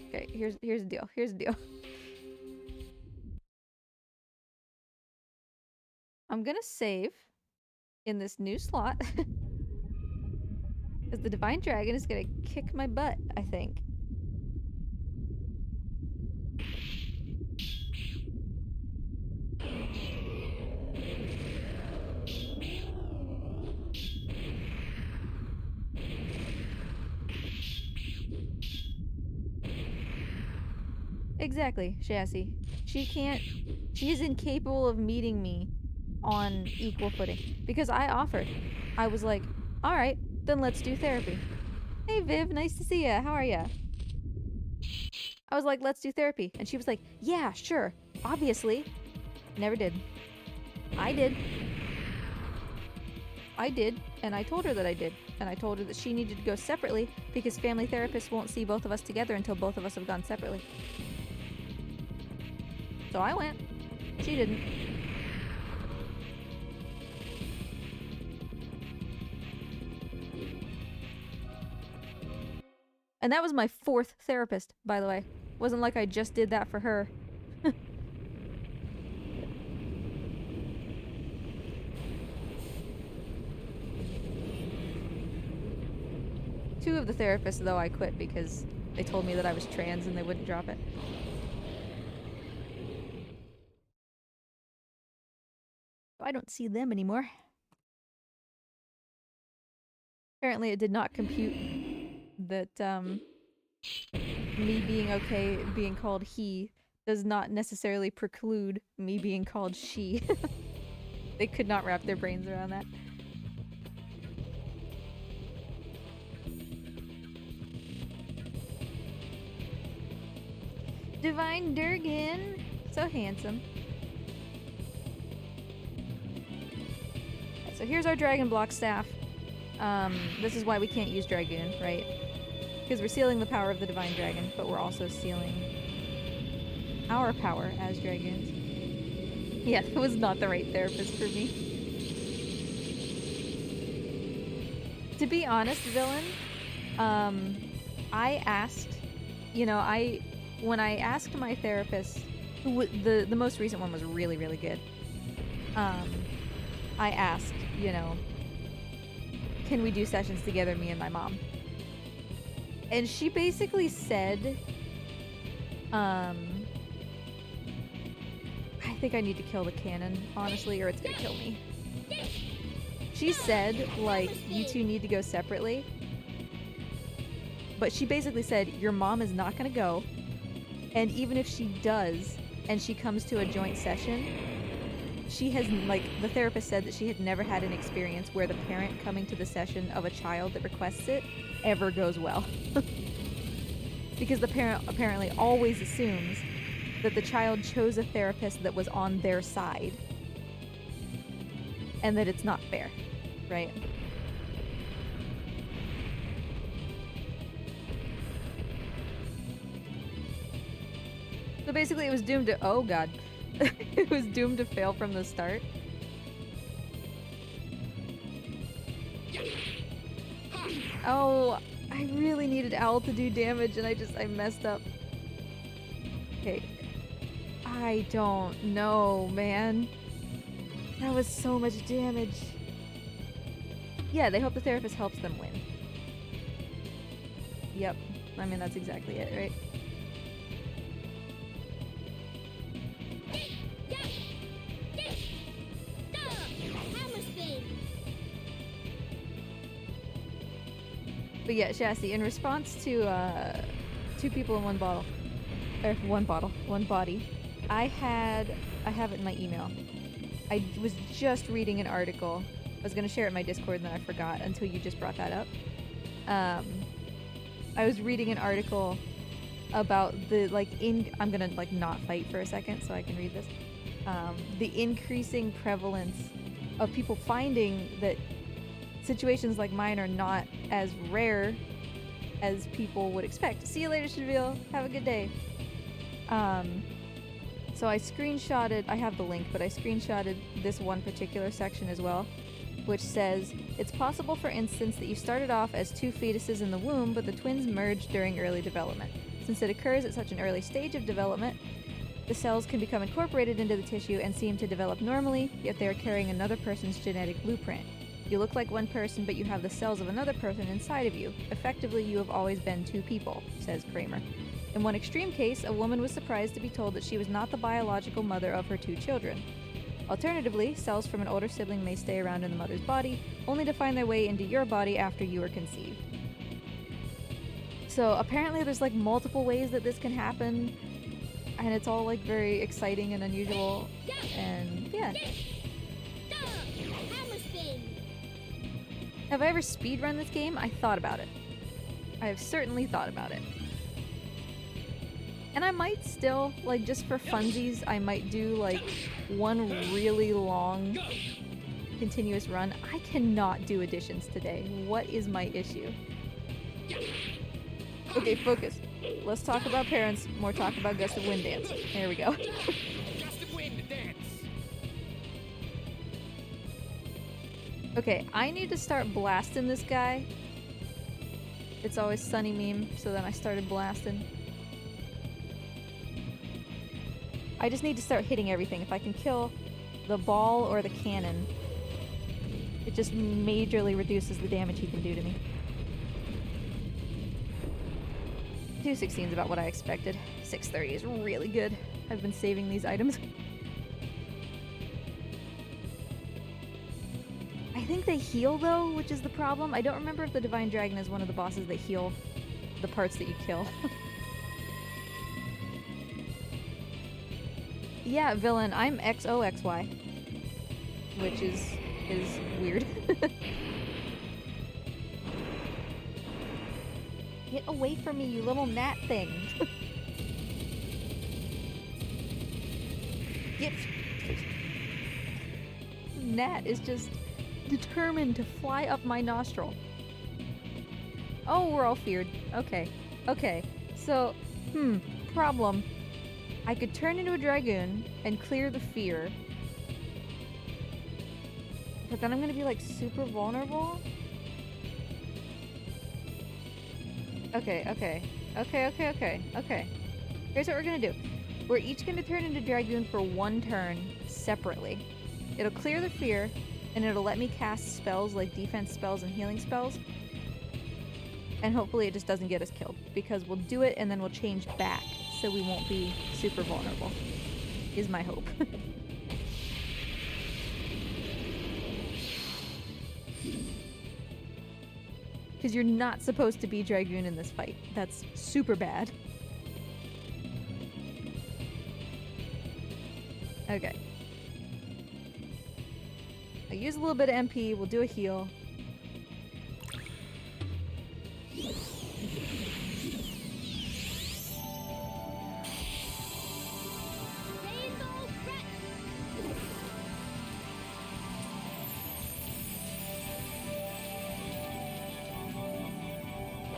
Speaker 1: Okay, here's the deal. Here's the deal. I'm gonna save in this new slot. Because the Divine Dragon is gonna kick my butt, I think. Exactly, Chassis. She is incapable of meeting me on equal footing. Because I offered. I was like, alright, then let's do therapy. Hey Viv, nice to see ya. How are ya? I was like, let's do therapy. And she was like, yeah, sure. Obviously. Never did. I did. I did, and I told her that I did. And I told her that she needed to go separately because family therapists won't see both of us together until both of us have gone separately. So I went. She didn't. And that was my 4th therapist, by the way. Wasn't like I just did that for her. Two of the therapists, though, I quit because they told me that I was trans and they wouldn't drop it. I don't see them anymore. Apparently it did not compute that, me being okay being called he does not necessarily preclude me being called she. They could not wrap their brains around that. Divine Dragoon! So handsome. So here's our Dragon Block staff. This is why we can't use Dragoon, right? Because we're sealing the power of the Divine Dragon, but we're also sealing our power as Dragoons. Yeah, that was not the right therapist for me. To be honest, Villain, I asked, you know, when I asked my therapist, the most recent one was really, really good. I asked, you know, can we do sessions together, me and my mom? And she basically said, I think I need to kill the cannon, honestly, or it's gonna kill me. She said, like, you two need to go separately. But she basically said, your mom is not gonna go. And even if she does, and she comes to a joint session, she has, like, the therapist said that she had never had an experience where the parent coming to the session of a child that requests it ever goes well. Because the parent apparently always assumes that the child chose a therapist that was on their side. And that it's not fair, right? So basically it was doomed to- oh god. It was doomed to fail from the start. Oh, I really needed Owl to do damage and I messed up. Okay. I don't know, man. That was so much damage. Yeah, they hope the therapist helps them win. Yep. I mean, that's exactly it, right? But yeah, Chassis, in response to two people in one bottle, or one body, I have it in my email. I was just reading an article. I was gonna share it in my Discord and then I forgot until you just brought that up. I was reading an article about the I'm gonna not fight for a second so I can read this. The increasing prevalence of people finding that situations like mine are not as rare as people would expect. See you later, Shavil. Have a good day. So I screenshotted, I have the link, but I screenshotted this one particular section as well, which says, it's possible, for instance, that you started off as two fetuses in the womb, but the twins merged during early development. Since it occurs at such an early stage of development, the cells can become incorporated into the tissue and seem to develop normally, yet they are carrying another person's genetic blueprint. You look like one person, but you have the cells of another person inside of you. Effectively, you have always been two people, says Kramer. In one extreme case, a woman was surprised to be told that she was not the biological mother of her two children. Alternatively, cells from an older sibling may stay around in the mother's body, only to find their way into your body after you are conceived. So apparently there's multiple ways that this can happen, and it's all very exciting and unusual, and yeah. Have I ever speedrun this game? I thought about it. I have certainly thought about it. And I might still, just for funsies, I might do, one really long, continuous run. I cannot do additions today. What is my issue? Okay, focus. Let's talk about parents, more talk about Gust of Wind dance. There we go.
Speaker 2: Gust of Wind dance.
Speaker 1: Okay, I need to start blasting this guy. It's always Sunny meme, so then I started blasting. I just need to start hitting everything. If I can kill the ball or the cannon, it just majorly reduces the damage he can do to me. 216 is about what I expected. 630 is really good. I've been saving these items. I think they heal though, which is the problem. I don't remember if the Divine Dragon is one of the bosses that heal the parts that you kill. Yeah, villain, I'm XOXY. Which is weird. Get away from me, you little gnat thing. Get... Gnat is just determined to fly up my nostril. Oh, we're all feared. Okay. Okay. So, problem. I could turn into a Dragoon and clear the fear. But then I'm gonna be super vulnerable. Okay. Here's what we're gonna do. We're each gonna turn into Dragoon for one turn separately. It'll clear the fear, and it'll let me cast spells like defense spells and healing spells. And hopefully it just doesn't get us killed, because we'll do it and then we'll change back, so we won't be super vulnerable, is my hope. Because you're not supposed to be Dragoon in this fight. That's super bad. Okay. I use a little bit of MP, we'll do a heal.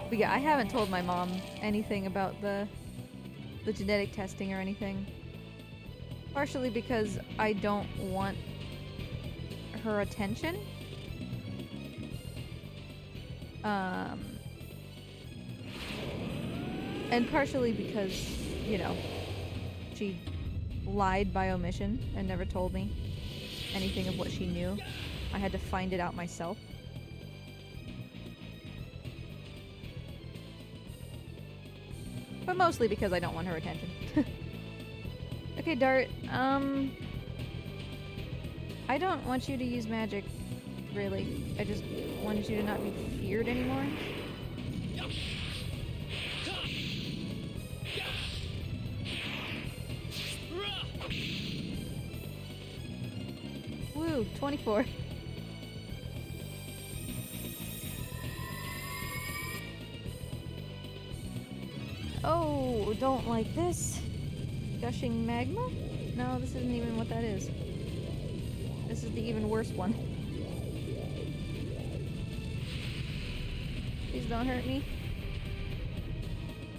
Speaker 1: But yeah, I haven't told my mom anything about the genetic testing or anything. Partially because I don't want her attention. And partially because, she lied by omission and never told me anything of what she knew. I had to find it out myself. But mostly because I don't want her attention. Okay, Dart, I don't want you to use magic, really. I just wanted you to not be feared anymore. 24. Oh, don't like this. Gushing magma? No, this isn't even what that is. This is the even worse one. Please don't hurt me.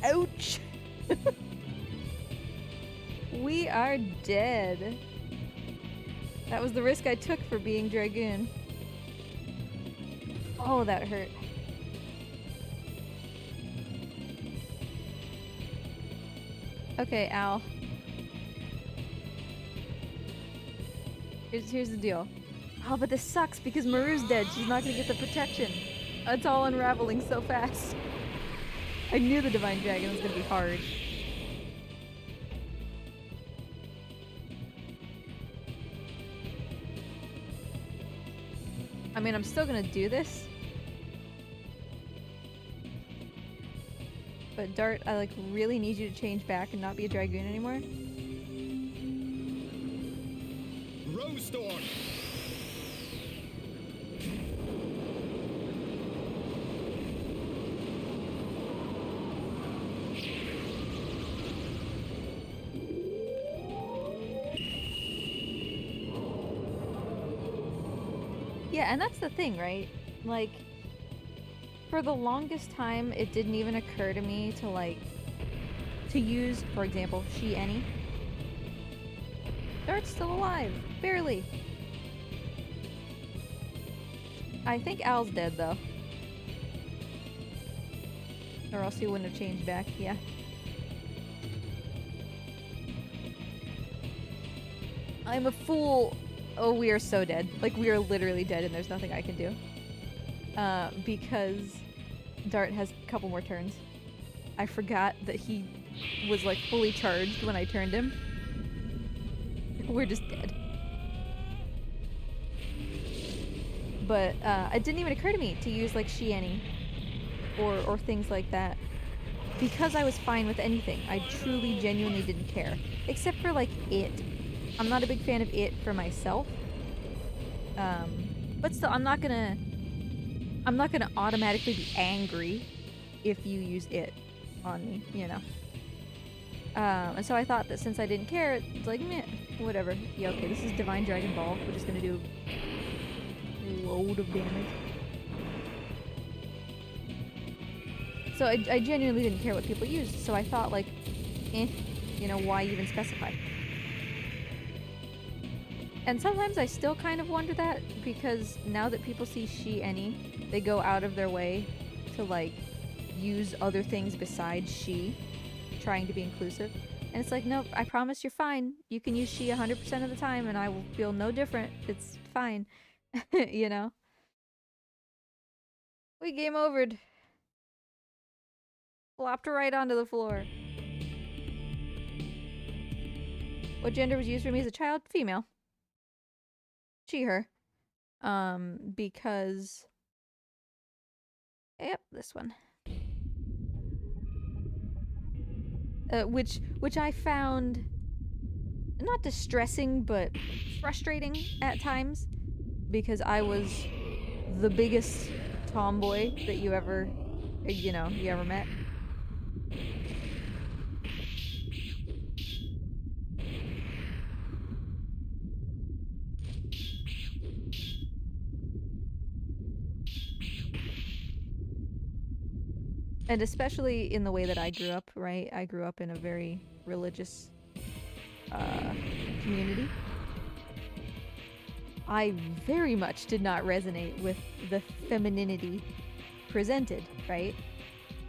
Speaker 1: Ouch! We are dead. That was the risk I took for being Dragoon. Oh, that hurt. Okay, Al. Here's the deal. Oh, but this sucks because Maru's dead. She's not gonna get the protection. It's all unraveling so fast. I knew the Divine Dragon was gonna be hard. I mean, I'm still gonna do this. But Dart, I like really need you to change back and not be a Dragoon anymore.
Speaker 2: Rose Storm.
Speaker 1: Yeah, and that's the thing, right? Like, for the longest time, it didn't even occur to me to, like, to use, for example, She Any. Dart's still alive. Barely. I think Al's dead, though. Or else he wouldn't have changed back, yeah. I'm a fool. Oh, we are so dead. Like, we are literally dead and there's nothing I can do. Because Dart has a couple more turns. I forgot that he was, like, fully charged when I turned him. We're just dead. But, it didn't even occur to me to use, like, She Any. Or things like that. Because I was fine with anything. I truly, genuinely didn't care. Except for, like, It. I'm not a big fan of It for myself. But still, I'm not gonna automatically be angry if you use It on me, you know. And so I thought that since I didn't care, it's like, meh, whatever. Yeah, okay, this is Divine Dragon Ball. We're just gonna do a load of damage. So I genuinely didn't care what people used, so I thought, like, you know, why even specify? And sometimes I still kind of wonder that, because now that people see She Any, they go out of their way to, like, use other things besides She, trying to be inclusive. And it's like, nope, I promise you're fine. You can use She 100% of the time and I will feel no different. It's fine. You know? We game overed. Flopped right onto the floor. What gender was used for me as a child? Female. She, her. Because... Yep, this one. Which I found not distressing, but frustrating at times, because I was the biggest tomboy that you ever met. And especially in the way that I grew up, right? I grew up in a very religious community. I very much did not resonate with the femininity presented, right?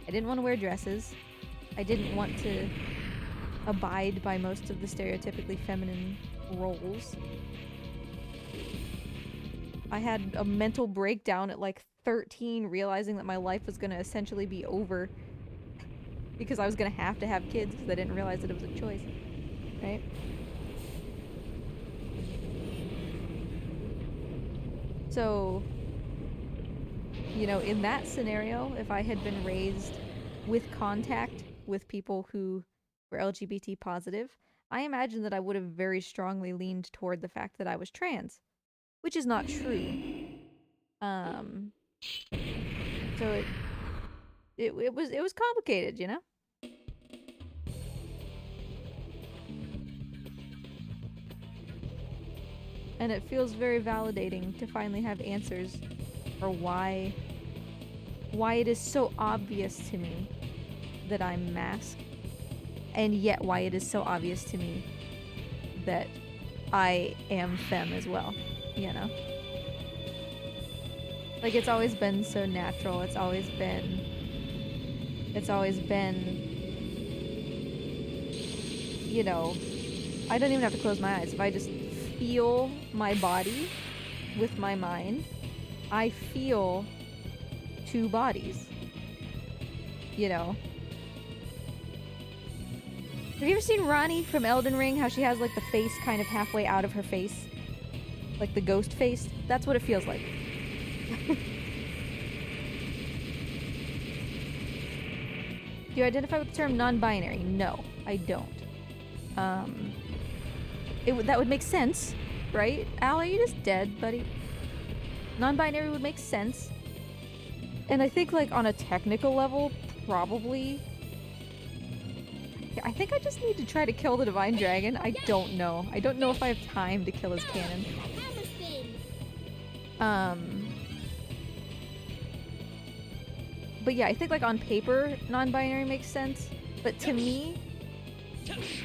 Speaker 1: I didn't want to wear dresses. I didn't want to abide by most of the stereotypically feminine roles. I had a mental breakdown at like 13, realizing that my life was going to essentially be over because I was going to have kids because I didn't realize that it was a choice, right? So, you know, in that scenario, if I had been raised with contact with people who were LGBT positive, I imagine that I would have very strongly leaned toward the fact that I was trans. which is not true. So it was complicated, you know? And it feels very validating to finally have answers for why it is so obvious to me that I'm masked, and yet why it is so obvious to me that I am femme as well, you know? Like, it's always been so natural. It's always been, you know, I don't even have to close my eyes. If I just feel my body with my mind, I feel two bodies, you know? Have you ever seen Ronnie from Elden Ring? How she has, like, the face kind of halfway out of her face? Like the ghost face? That's what it feels like. Do you identify with the term non-binary? No, I don't. That would make sense, right? Al, are you just dead, buddy? Non-binary would make sense. And I think, like, on a technical level, probably... I think I just need to try to kill the Divine Dragon. I don't know. I don't know if I have time to kill his cannon. But yeah, I think, like, on paper, non-binary makes sense. But to me,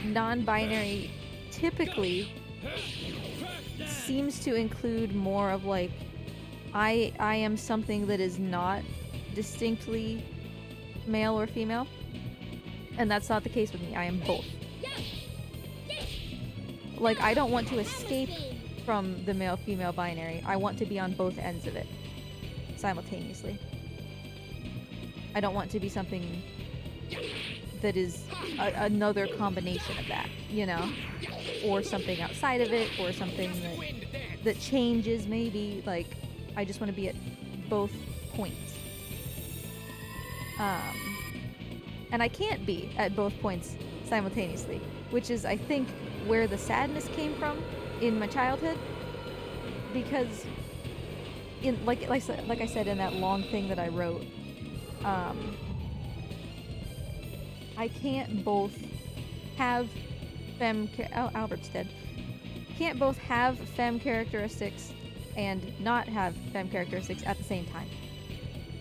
Speaker 1: non-binary typically seems to include more of, like, I am something that is not distinctly male or female. And that's not the case with me. I am both. Like, I don't want to escape from the male-female binary. I want to be on both ends of it simultaneously. I don't want to be something that is another combination of that, you know? Or something outside of it, or something that changes, maybe. Like, I just want to be at both points. And I can't be at both points simultaneously, which is, I think, where the sadness came from in my childhood. Because, like I said in that long thing that I wrote, I can't both have Albert's dead. Can't both have femme characteristics and not have femme characteristics at the same time.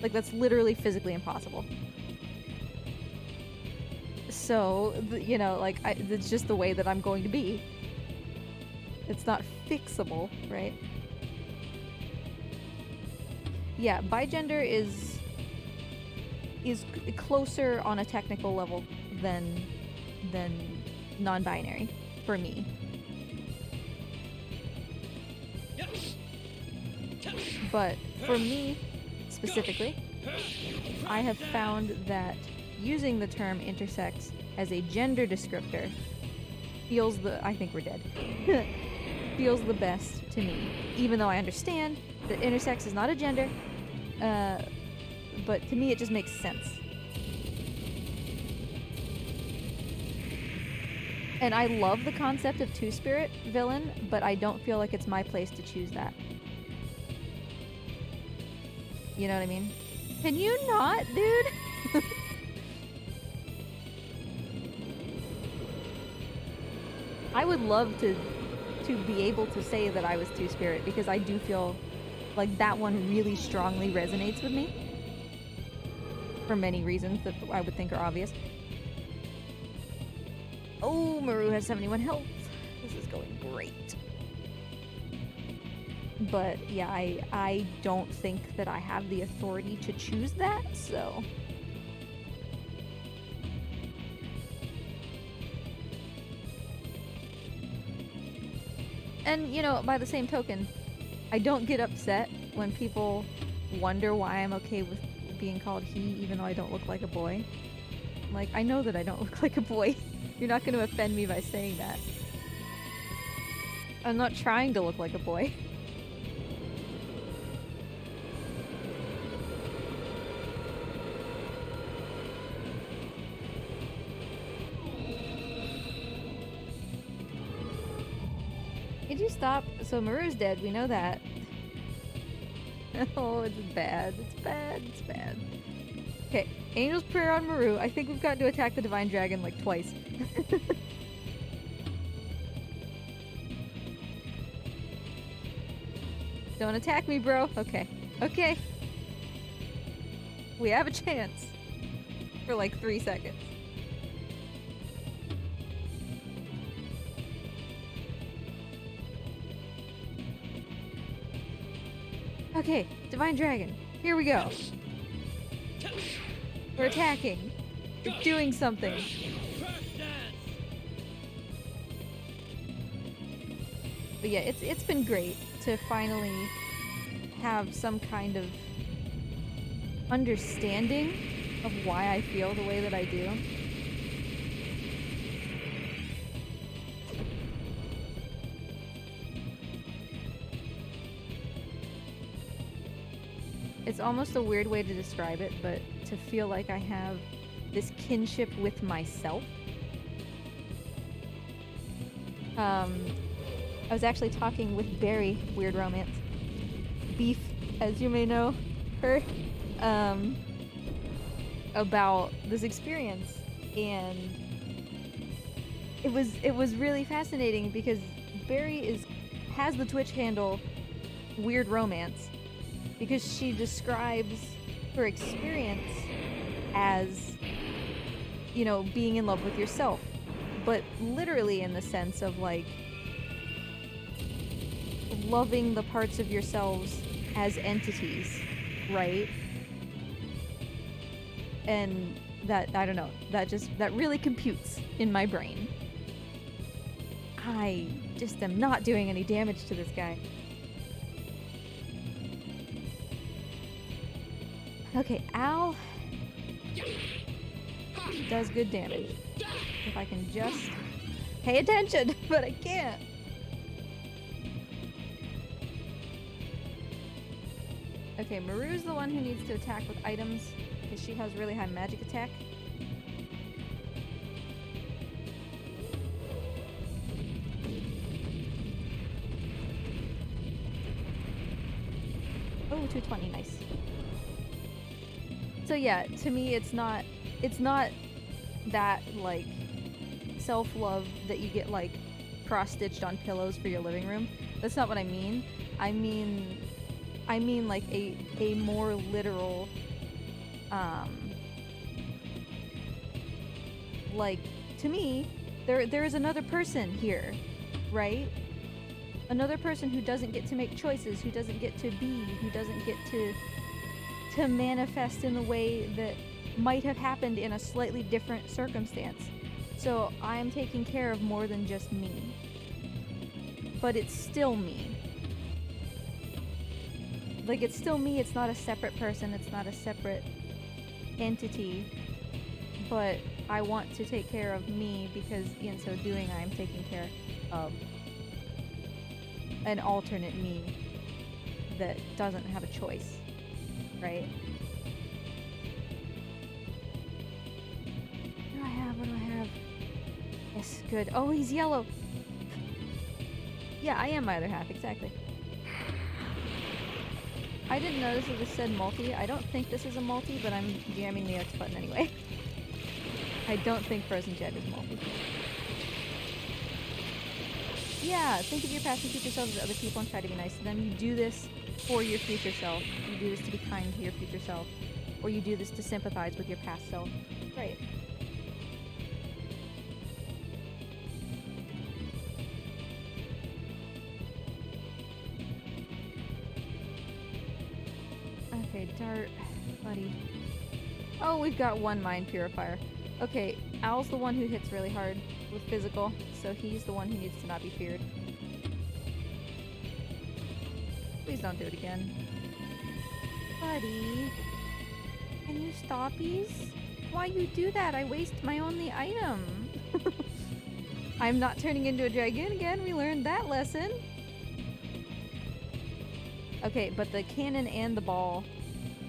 Speaker 1: Like, that's literally physically impossible. So, you know, like, it's just the way that I'm going to be. It's not fixable, right? Yeah, bigender is closer on a technical level than non-binary for me. But for me specifically, I have found that using the term intersex as a gender descriptor feels I think we're dead. Feels the best to me. Even though I understand that intersex is not a gender, but to me it just makes sense. And I love the concept of two-spirit villain, but I don't feel like it's my place to choose that. You know what I mean? Can you not, dude? I would love to be able to say that I was two-spirit, because I do feel like that one really strongly resonates with me. For many reasons that I would think are obvious. Oh, Maru has 71 health. This is going great. But yeah, I don't think that I have the authority to choose that, so... And, you know, by the same token, I don't get upset when people wonder why I'm okay with being called he, even though I don't look like a boy. Like, I know that I don't look like a boy. You're not going to offend me by saying that. I'm not trying to look like a boy. It you stop? So Maru's dead, we know that. Oh, it's bad. It's bad. It's bad. Okay, Angel's Prayer on Maru. I think we've got to attack the Divine Dragon like twice. Don't attack me, bro. Okay. Okay. We have a chance. For like 3 seconds. Okay, Divine Dragon. Here we go. We're attacking. We're doing something. But yeah, it's been great to finally have some kind of understanding of why I feel the way that I do. It's almost a weird way to describe it, but to feel like I have this kinship with myself. I was actually talking with Barry, Weird Romance, Beef, as you may know her, about this experience, and it was really fascinating because Barry has the Twitch handle Weird Romance because she describes her experience as, you know, being in love with yourself, but literally in the sense of like loving the parts of yourselves as entities, right? And that, I don't know, that really computes in my brain. I just am not doing any damage to this guy. Okay, Al does good damage. If I can just pay attention, but I can't. Okay, Maru's the one who needs to attack with items because she has really high magic attack. Oh, 220, nice. So yeah, to me it's not that like self-love that you get like cross-stitched on pillows for your living room. That's not what I mean. I mean like a more literal like, to me there is another person here, right? Another person who doesn't get to make choices, who doesn't get to be, who doesn't get to manifest in the way that might have happened in a slightly different circumstance. So I'm taking care of more than just me. But it's still me. Like, it's still me, it's not a separate person, it's not a separate entity. But I want to take care of me because in so doing I am taking care of an alternate me that doesn't have a choice. Right? What do I have? What do I have? Yes, good. Oh, he's yellow. Yeah, I am my other half, exactly. I didn't notice that this said multi. I don't think this is a multi, but I'm jamming the X button anyway. I don't think Frozen Jet is multi. Yeah, think of your past and future selves as other people and try to be nice to them. You do this for your future self. You do this to be kind to your future self. Or you do this to sympathize with your past self. Right. Okay, dart, buddy. Oh, we've got one mind purifier. Okay, Owl's the one who hits really hard with physical, so he's the one who needs to not be feared. Please don't do it again. Buddy, can you stoppies? Why you do that? I waste my only item. I'm not turning into a dragoon again. We learned that lesson. Okay, but the cannon and the ball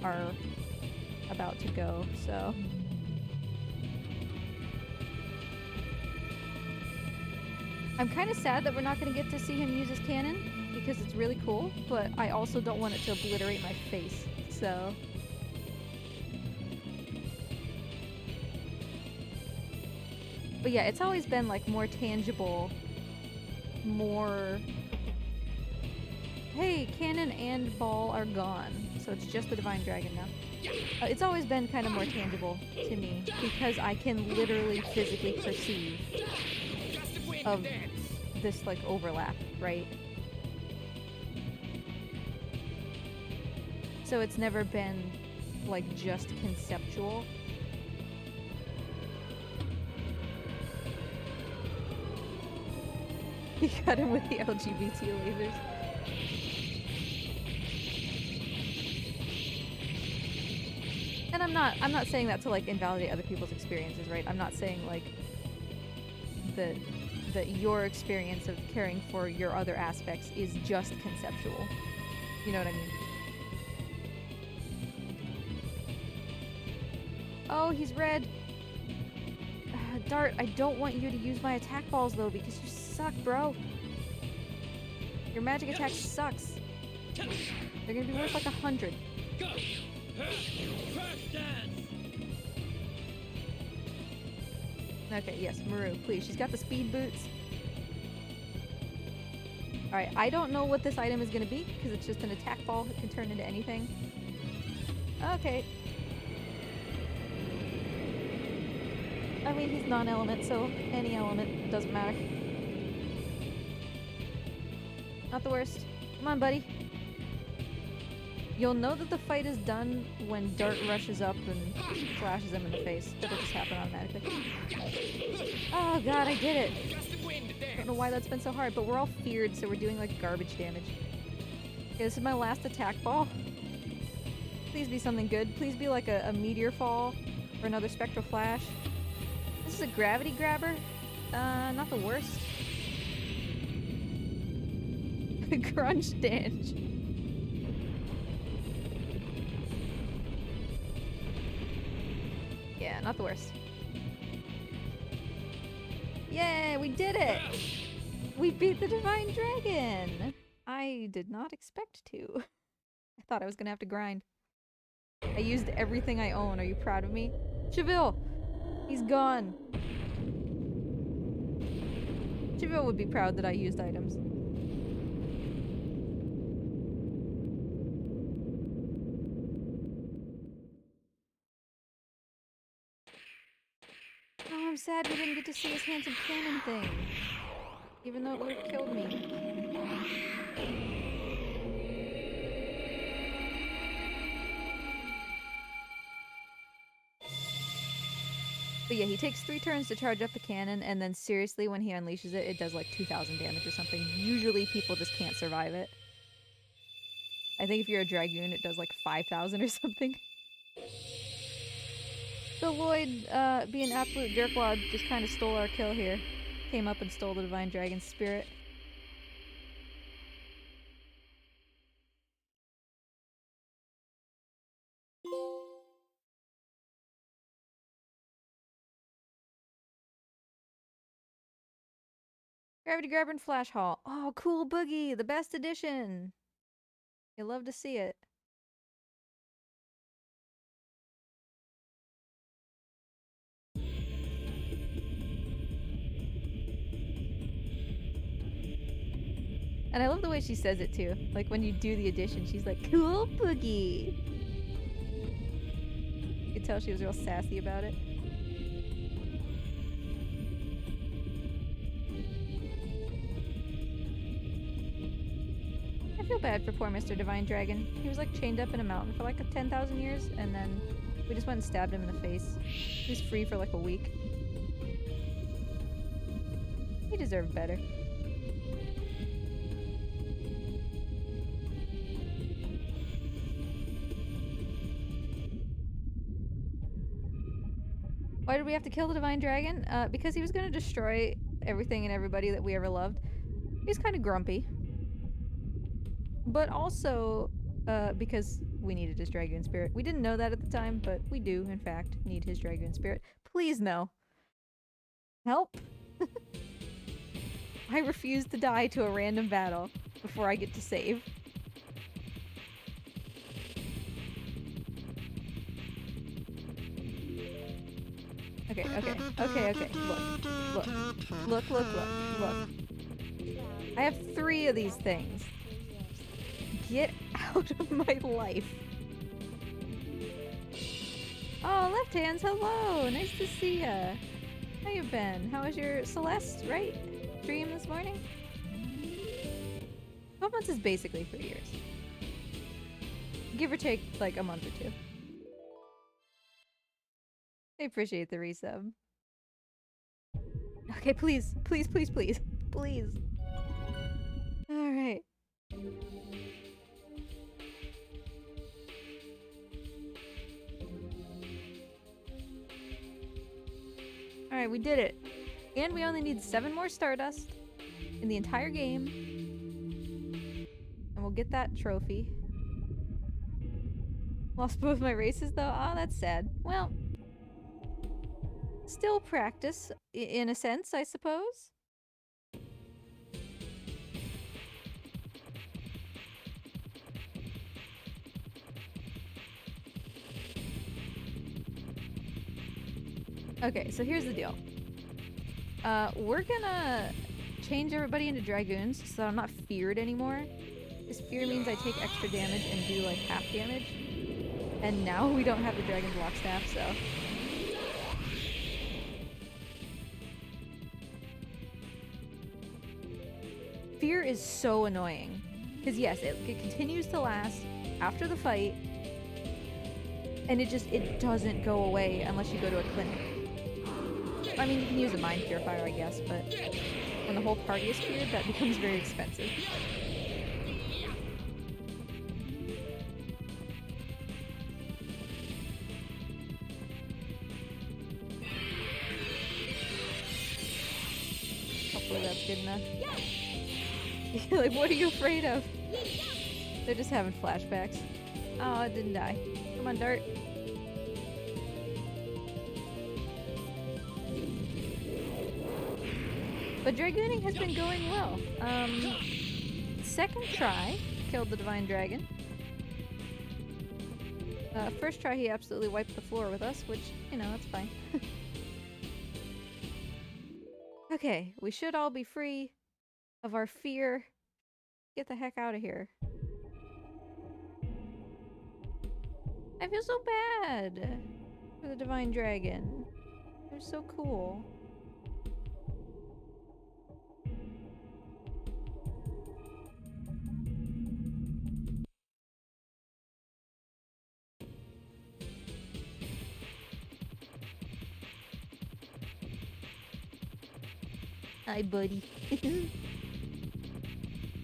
Speaker 1: are about to go, so... I'm kind of sad that we're not going to get to see him use his cannon, because it's really cool, but I also don't want it to obliterate my face, so... But yeah, it's always been, like, more tangible, more... Hey, cannon and ball are gone, so it's just the Divine Dragon now. It's always been kind of more tangible to me, because I can literally physically perceive of this, like, overlap, right? So it's never been, like, just conceptual. He got him with the LGBT lasers. And I'm not saying that to, like, invalidate other people's experiences, right? I'm not saying, like, that your experience of caring for your other aspects is just conceptual. You know what I mean? Oh, he's red. Dart, I don't want you to use my attack balls, though, because you suck, bro. Your magic attack sucks. They're gonna be worth like 100. Okay, yes, Maru, please. She's got the speed boots. Alright, I don't know what this item is gonna be, because it's just an attack ball that can turn into anything. Okay. I mean, he's non-element, so any element doesn't matter. Not the worst. Come on, buddy. You'll know that the fight is done when Dart rushes up and flashes him in the face. That'll just happen automatically. Oh god, I did it! I don't know why that's been so hard, but we're all feared, so we're doing like garbage damage. Okay, this is my last attack ball. Please be something good. Please be like a meteor fall or another spectral flash. This is a gravity grabber. Not the worst. Crunch dance. Yeah, not the worst. Yay, we did it! We beat the Divine Dragon! I did not expect to. I thought I was gonna have to grind. I used everything I own. Are you proud of me? Cheville! He's gone. Cheville would be proud that I used items. Oh, I'm sad we didn't get to see his handsome cannon thing. Even though it would have killed me. But yeah, he takes 3 turns to charge up the cannon, and then seriously, when he unleashes it, it does like 2,000 damage or something. Usually people just can't survive it. I think if you're a Dragoon, it does like 5,000 or something. So Lloyd, being absolute jerkwad, just kind of stole our kill here. Came up and stole the Divine Dragon's spirit. Gravity Grabber and Flash Hall. Oh, cool boogie! The best edition! You love to see it. And I love the way she says it too. Like when you do the edition, she's like, cool boogie! You could tell she was real sassy about it. I feel bad for poor Mr. Divine Dragon. He was like chained up in a mountain for like 10,000 years, and then we just went and stabbed him in the face. He was free for like a week. He deserved better. Why did we have to kill the Divine Dragon? Because he was gonna destroy everything and everybody that we ever loved. He's kind of grumpy. But also, because we needed his Dragoon spirit. We didn't know that at the time, but we do, in fact, need his Dragoon spirit. Please no. Help! I refuse to die to a random battle before I get to save. Okay, okay, okay, okay. Look. Look, look, look, look, look. I have 3 of these things. Get out of my life. Oh, left hands, hello! Nice to see ya. How you been? How was your Celeste, right? Stream this morning? 12 months is basically 3 years. Give or take, like, a month or 2. I appreciate the resub. Okay, please. Please, please, please. Please. Alright. Alright, we did it. And we only need 7 more Stardust in the entire game. And we'll get that trophy. Lost both my races though? Oh, that's sad. Well, still practice, in a sense, I suppose. Okay, so here's the deal. We're gonna change everybody into Dragoons so I'm not feared anymore. Because fear means I take extra damage and do like half damage. And now we don't have the Dragon Block Staff, so... Fear is so annoying. Because yes, it continues to last after the fight. And it doesn't go away unless you go to a clinic. I mean, you can use a Mind Purifier, I guess, but when the whole party is feared, that becomes very expensive. Hopefully that's good enough. Like, what are you afraid of? They're just having flashbacks. Oh, it didn't die. Come on, Dart. But Dragooning has been going well. Second try, killed the Divine Dragon. First try, he absolutely wiped the floor with us, which, you know, that's fine. Okay, we should all be free of our fear. Get the heck out of here. I feel so bad for the Divine Dragon. They're so cool. Hi, buddy.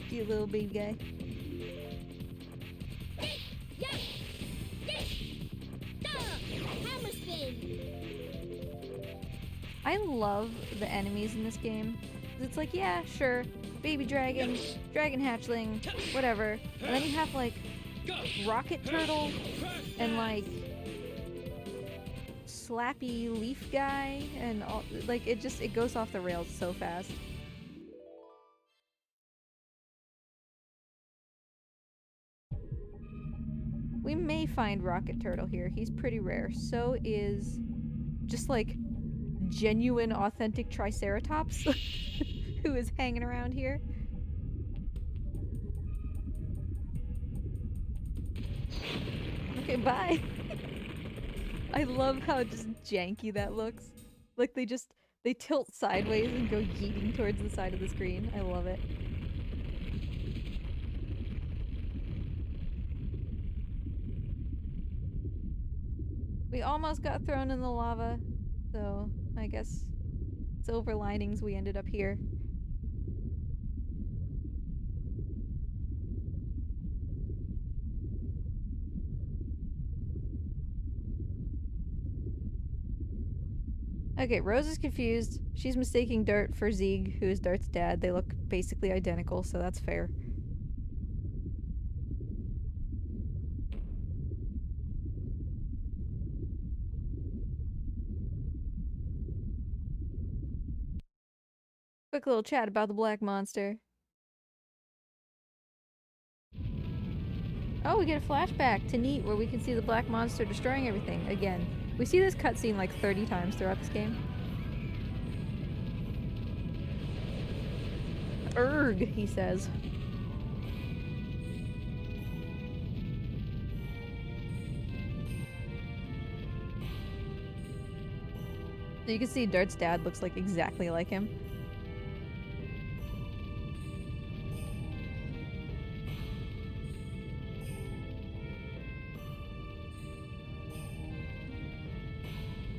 Speaker 1: Cute little baby guy. I love the enemies in this game. It's like, yeah, sure, baby dragon, dragon hatchling, whatever. And then you have like rocket turtle and like slappy leaf guy and all, like it goes off the rails so fast. We may find Rocket Turtle here. He's pretty rare. So is just like genuine authentic Triceratops who is hanging around here. Okay, bye. I love how just janky that looks. Like they tilt sideways and go yeeting towards the side of the screen. I love it. We almost got thrown in the lava, so I guess silver linings, we ended up here. Okay, Rose is confused. She's mistaking Dart for Zeeg, who is Dart's dad. They look basically identical, so that's fair. Quick little chat about the black monster. Oh, we get a flashback to Neat where we can see the black monster destroying everything again. We see this cutscene like 30 times throughout this game. Erg, he says. So you can see Dart's dad looks like exactly like him.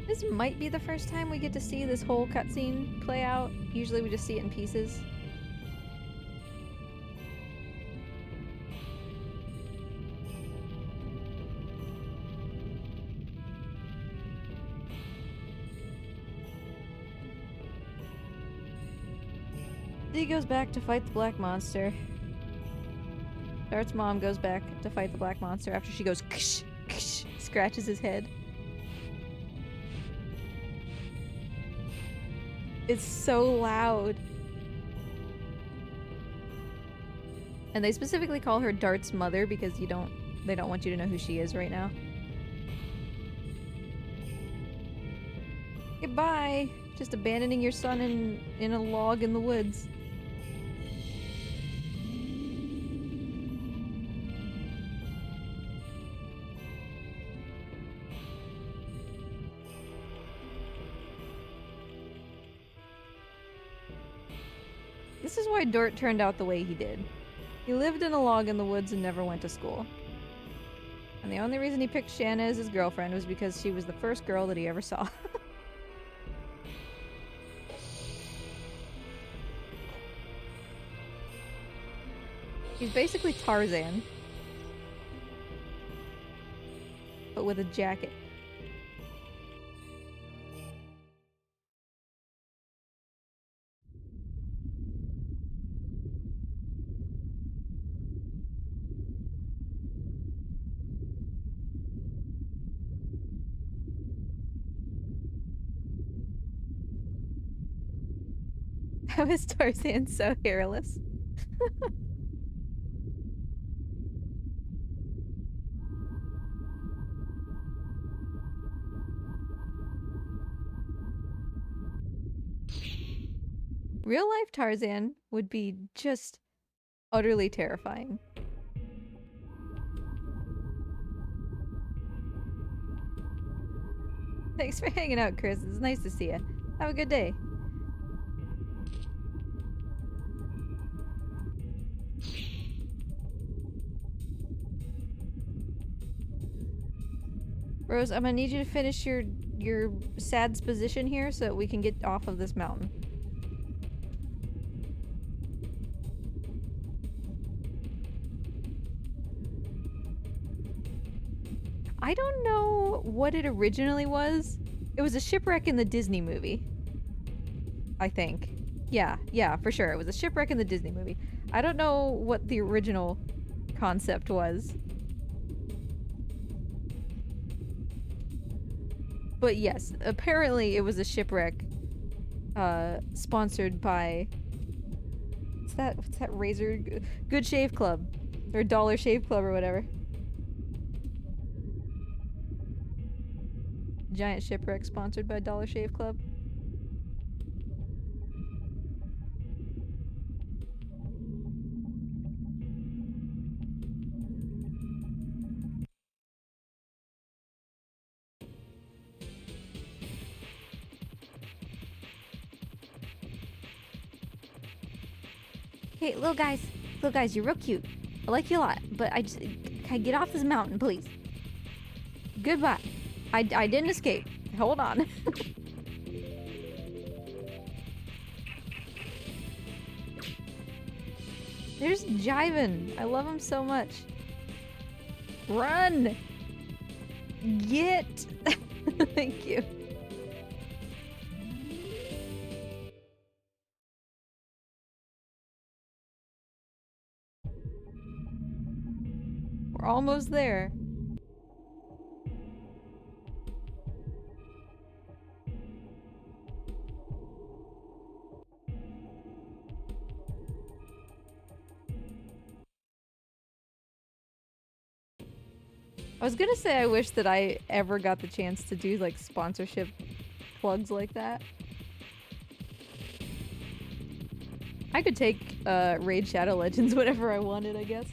Speaker 1: This might be the first time we get to see this whole cutscene play out. Usually we just see it in pieces. He goes back to fight the black monster. Dart's mom goes back to fight the black monster after she goes ksh, ksh, scratches his head. It's so loud. And they specifically call her Dart's mother because they don't want you to know who she is right now. Goodbye. Just abandoning your son in a log in the woods. This is why Dort turned out the way he did. He lived in a log in the woods and never went to school. And the only reason he picked Shanna as his girlfriend was because she was the first girl that he ever saw. He's basically Tarzan. But with a jacket. How is Tarzan so hairless? Real life Tarzan would be just utterly terrifying. Thanks for hanging out, Chris. It's nice to see you. Have a good day. Rose, I'm gonna need you to finish your sad's position here so that we can get off of this mountain. I don't know what it originally was. It was a shipwreck in the Disney movie. I think. Yeah, for sure. It was a shipwreck in the Disney movie. I don't know what the original concept was. But yes, apparently it was a shipwreck sponsored by what's that razor? Good Shave Club or Dollar Shave Club or whatever. Giant shipwreck sponsored by Dollar Shave Club. Hey, little guys, you're real cute. I like you a lot, but can I get off this mountain, please? Goodbye. I didn't escape. Hold on. There's Jiven. I love him so much. Run! Get! Thank you. We're almost there. I was gonna say I wish that I ever got the chance to do like sponsorship plugs like that. I could take Raid Shadow Legends whenever I wanted, I guess.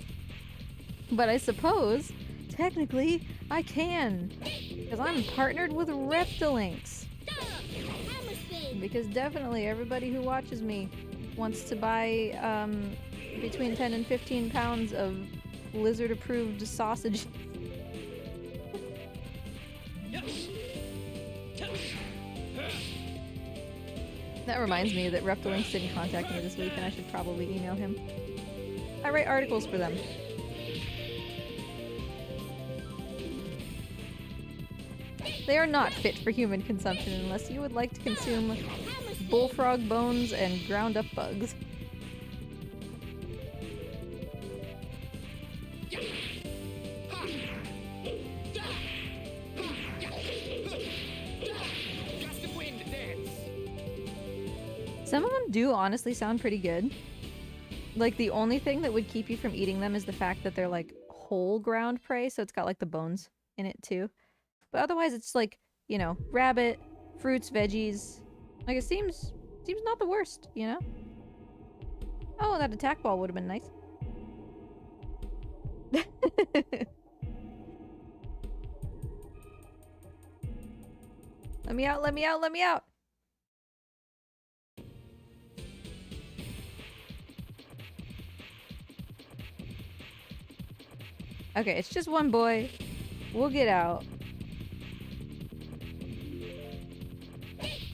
Speaker 1: But I suppose, technically, I can. Because I'm partnered with Reptilinks. Because definitely everybody who watches me wants to buy between 10 and 15 pounds of lizard-approved sausage. That reminds me that Reptilinks didn't contact me this week and I should probably email him. I write articles for them. They are not fit for human consumption unless you would like to consume bullfrog bones and ground up bugs. Some of them do honestly sound pretty good. Like, the only thing that would keep you from eating them is the fact that they're like whole ground prey, so it's got like the bones in it too. But otherwise it's like, you know, rabbit, fruits, veggies. Like, it seems not the worst, you know? Oh, that attack ball would have been nice. Let me out, let me out, let me out! Okay, it's just one boy. We'll get out.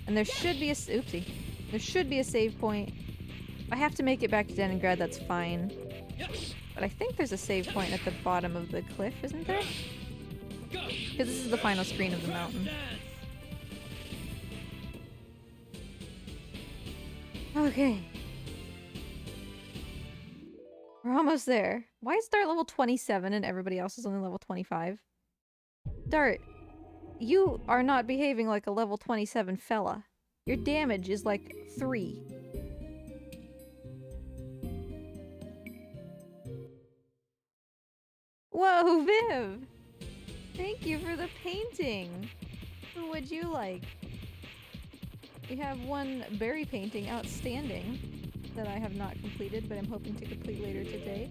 Speaker 1: And there should be a- oopsie. There should be a save point. If I have to make it back to Leningrad, that's fine. But I think there's a save point at the bottom of the cliff, isn't there? Because this is the final screen of the mountain. Okay. We're almost there. Why is Dart level 27 and everybody else is only level 25? Dart, you are not behaving like a level 27 fella. Your damage is like 3. Whoa, Viv! Thank you for the painting! Who would you like? We have one berry painting outstanding that I have not completed, but I'm hoping to complete later today.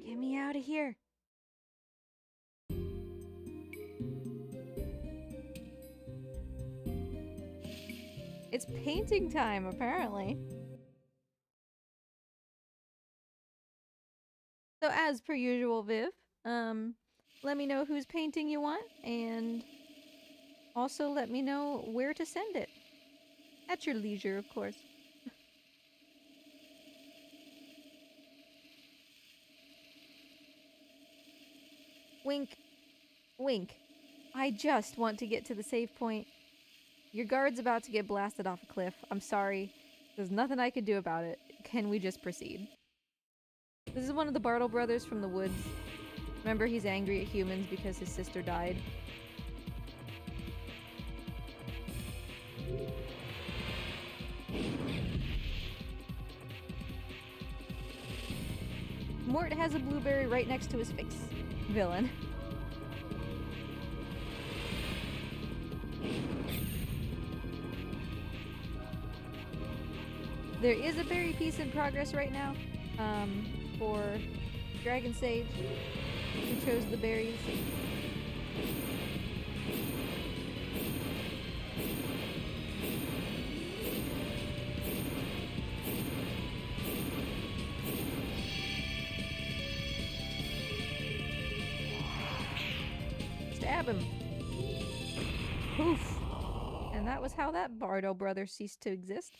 Speaker 1: Get me out of here! It's painting time, apparently. So as per usual, Viv, let me know whose painting you want, and also let me know where to send it. At your leisure, of course. Wink. Wink. I just want to get to the save point. Your guard's about to get blasted off a cliff. I'm sorry. There's nothing I can do about it. Can we just proceed? This is one of the Bartle brothers from the woods. Remember, he's angry at humans because his sister died. Mort has a blueberry right next to his face. Villain. There is a berry piece in progress right now, for Dragon Sage, who chose the berries. Stab him. Poof. And that was how that Bardo brother ceased to exist.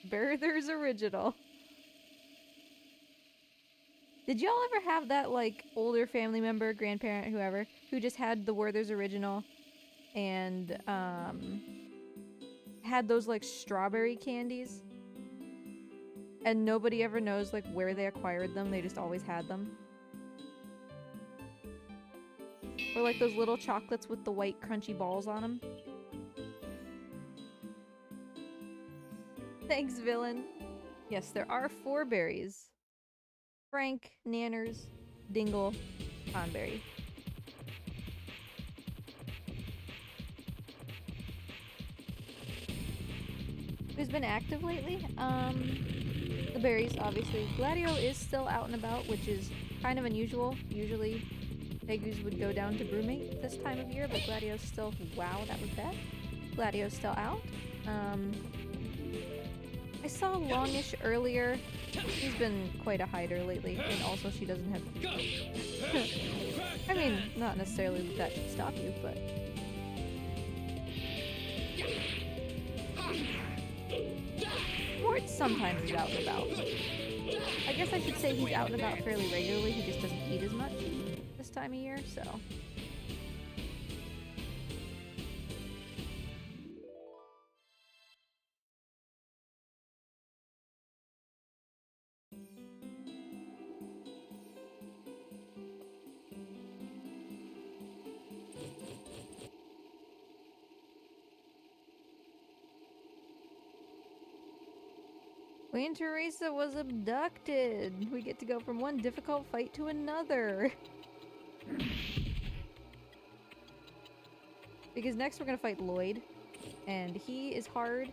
Speaker 1: Werther's original. Did y'all ever have that, like, older family member, grandparent, whoever, who just had the Werther's original and, had those, like, strawberry candies and nobody ever knows like where they acquired them. They just always had them. Or like those little chocolates with the white crunchy balls on them. Thanks, villain. Yes, there are 4 berries. Frank, Nanners, Dingle, Conberry. Who's been active lately? The berries, obviously. Gladio is still out and about, which is kind of unusual. Usually, Pegus would go down to Brewmate this time of year, but Gladio's still... Wow, that was bad. Gladio's still out. I saw Longish earlier. She's been quite a hider lately, and also she doesn't have... I mean, not necessarily that should stop you, but... Mort sometimes is out and about. I guess I should say he's out and about fairly regularly, he just doesn't eat as much this time of year, so... Queen Teresa was abducted! We get to go from one difficult fight to another! Because next we're gonna fight Lloyd, and he is hard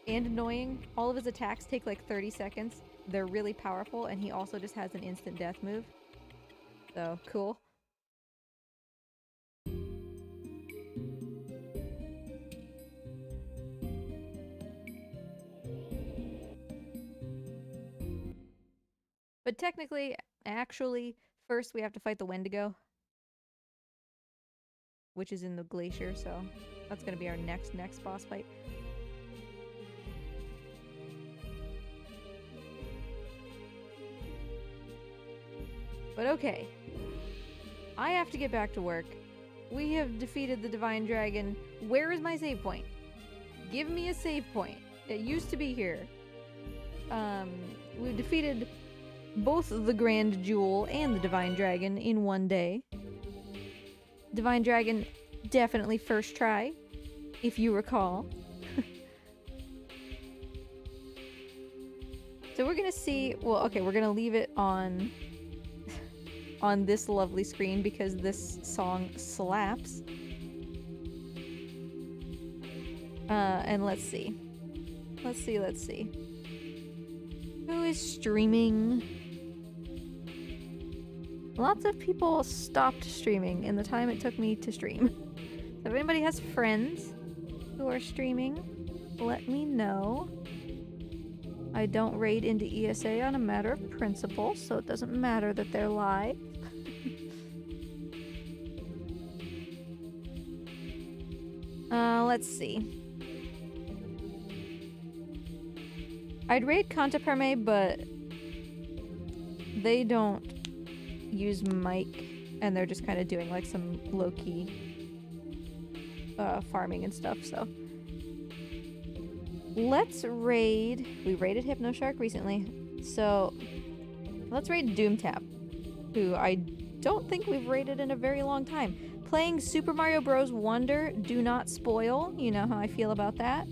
Speaker 1: and annoying. All of his attacks take like 30 seconds. They're really powerful, and he also just has an instant death move. So, cool. But technically, actually, first we have to fight the Wendigo. Which is in the glacier, so that's gonna be our next boss fight. But okay. I have to get back to work. We have defeated the Divine Dragon. Where is my save point? Give me a save point. It used to be here. We defeated both the Grand Jewel and the Divine Dragon in one day. Divine Dragon, definitely first try, if you recall. So we're gonna see, well, okay, we're gonna leave it on this lovely screen because this song slaps. And let's see. Let's see. Who is streaming? Lots of people stopped streaming in the time it took me to stream. So if anybody has friends who are streaming, let me know. I don't raid into ESA on a matter of principle, so it doesn't matter that they're live. Let's see. I'd raid Contaperme, but they don't use mic, and they're just kind of doing like some low-key farming and stuff, so. Let's raid... We raided Hypnoshark recently, so let's raid Doomtap, who I don't think we've raided in a very long time. Playing Super Mario Bros. Wonder, do not spoil. You know how I feel about that.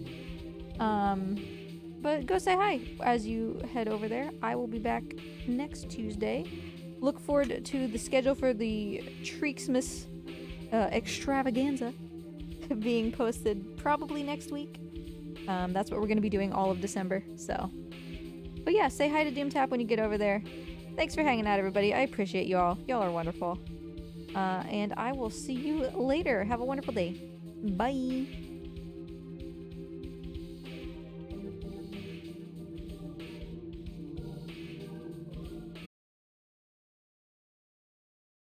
Speaker 1: But go say hi as you head over there. I will be back next Tuesday. Look forward to the schedule for the Treaksmas extravaganza being posted probably next week. That's what we're going to be doing all of December, so. But yeah, say hi to Doomtap when you get over there. Thanks for hanging out, everybody. I appreciate you all. Y'all are wonderful. And I will see you later. Have a wonderful day. Bye!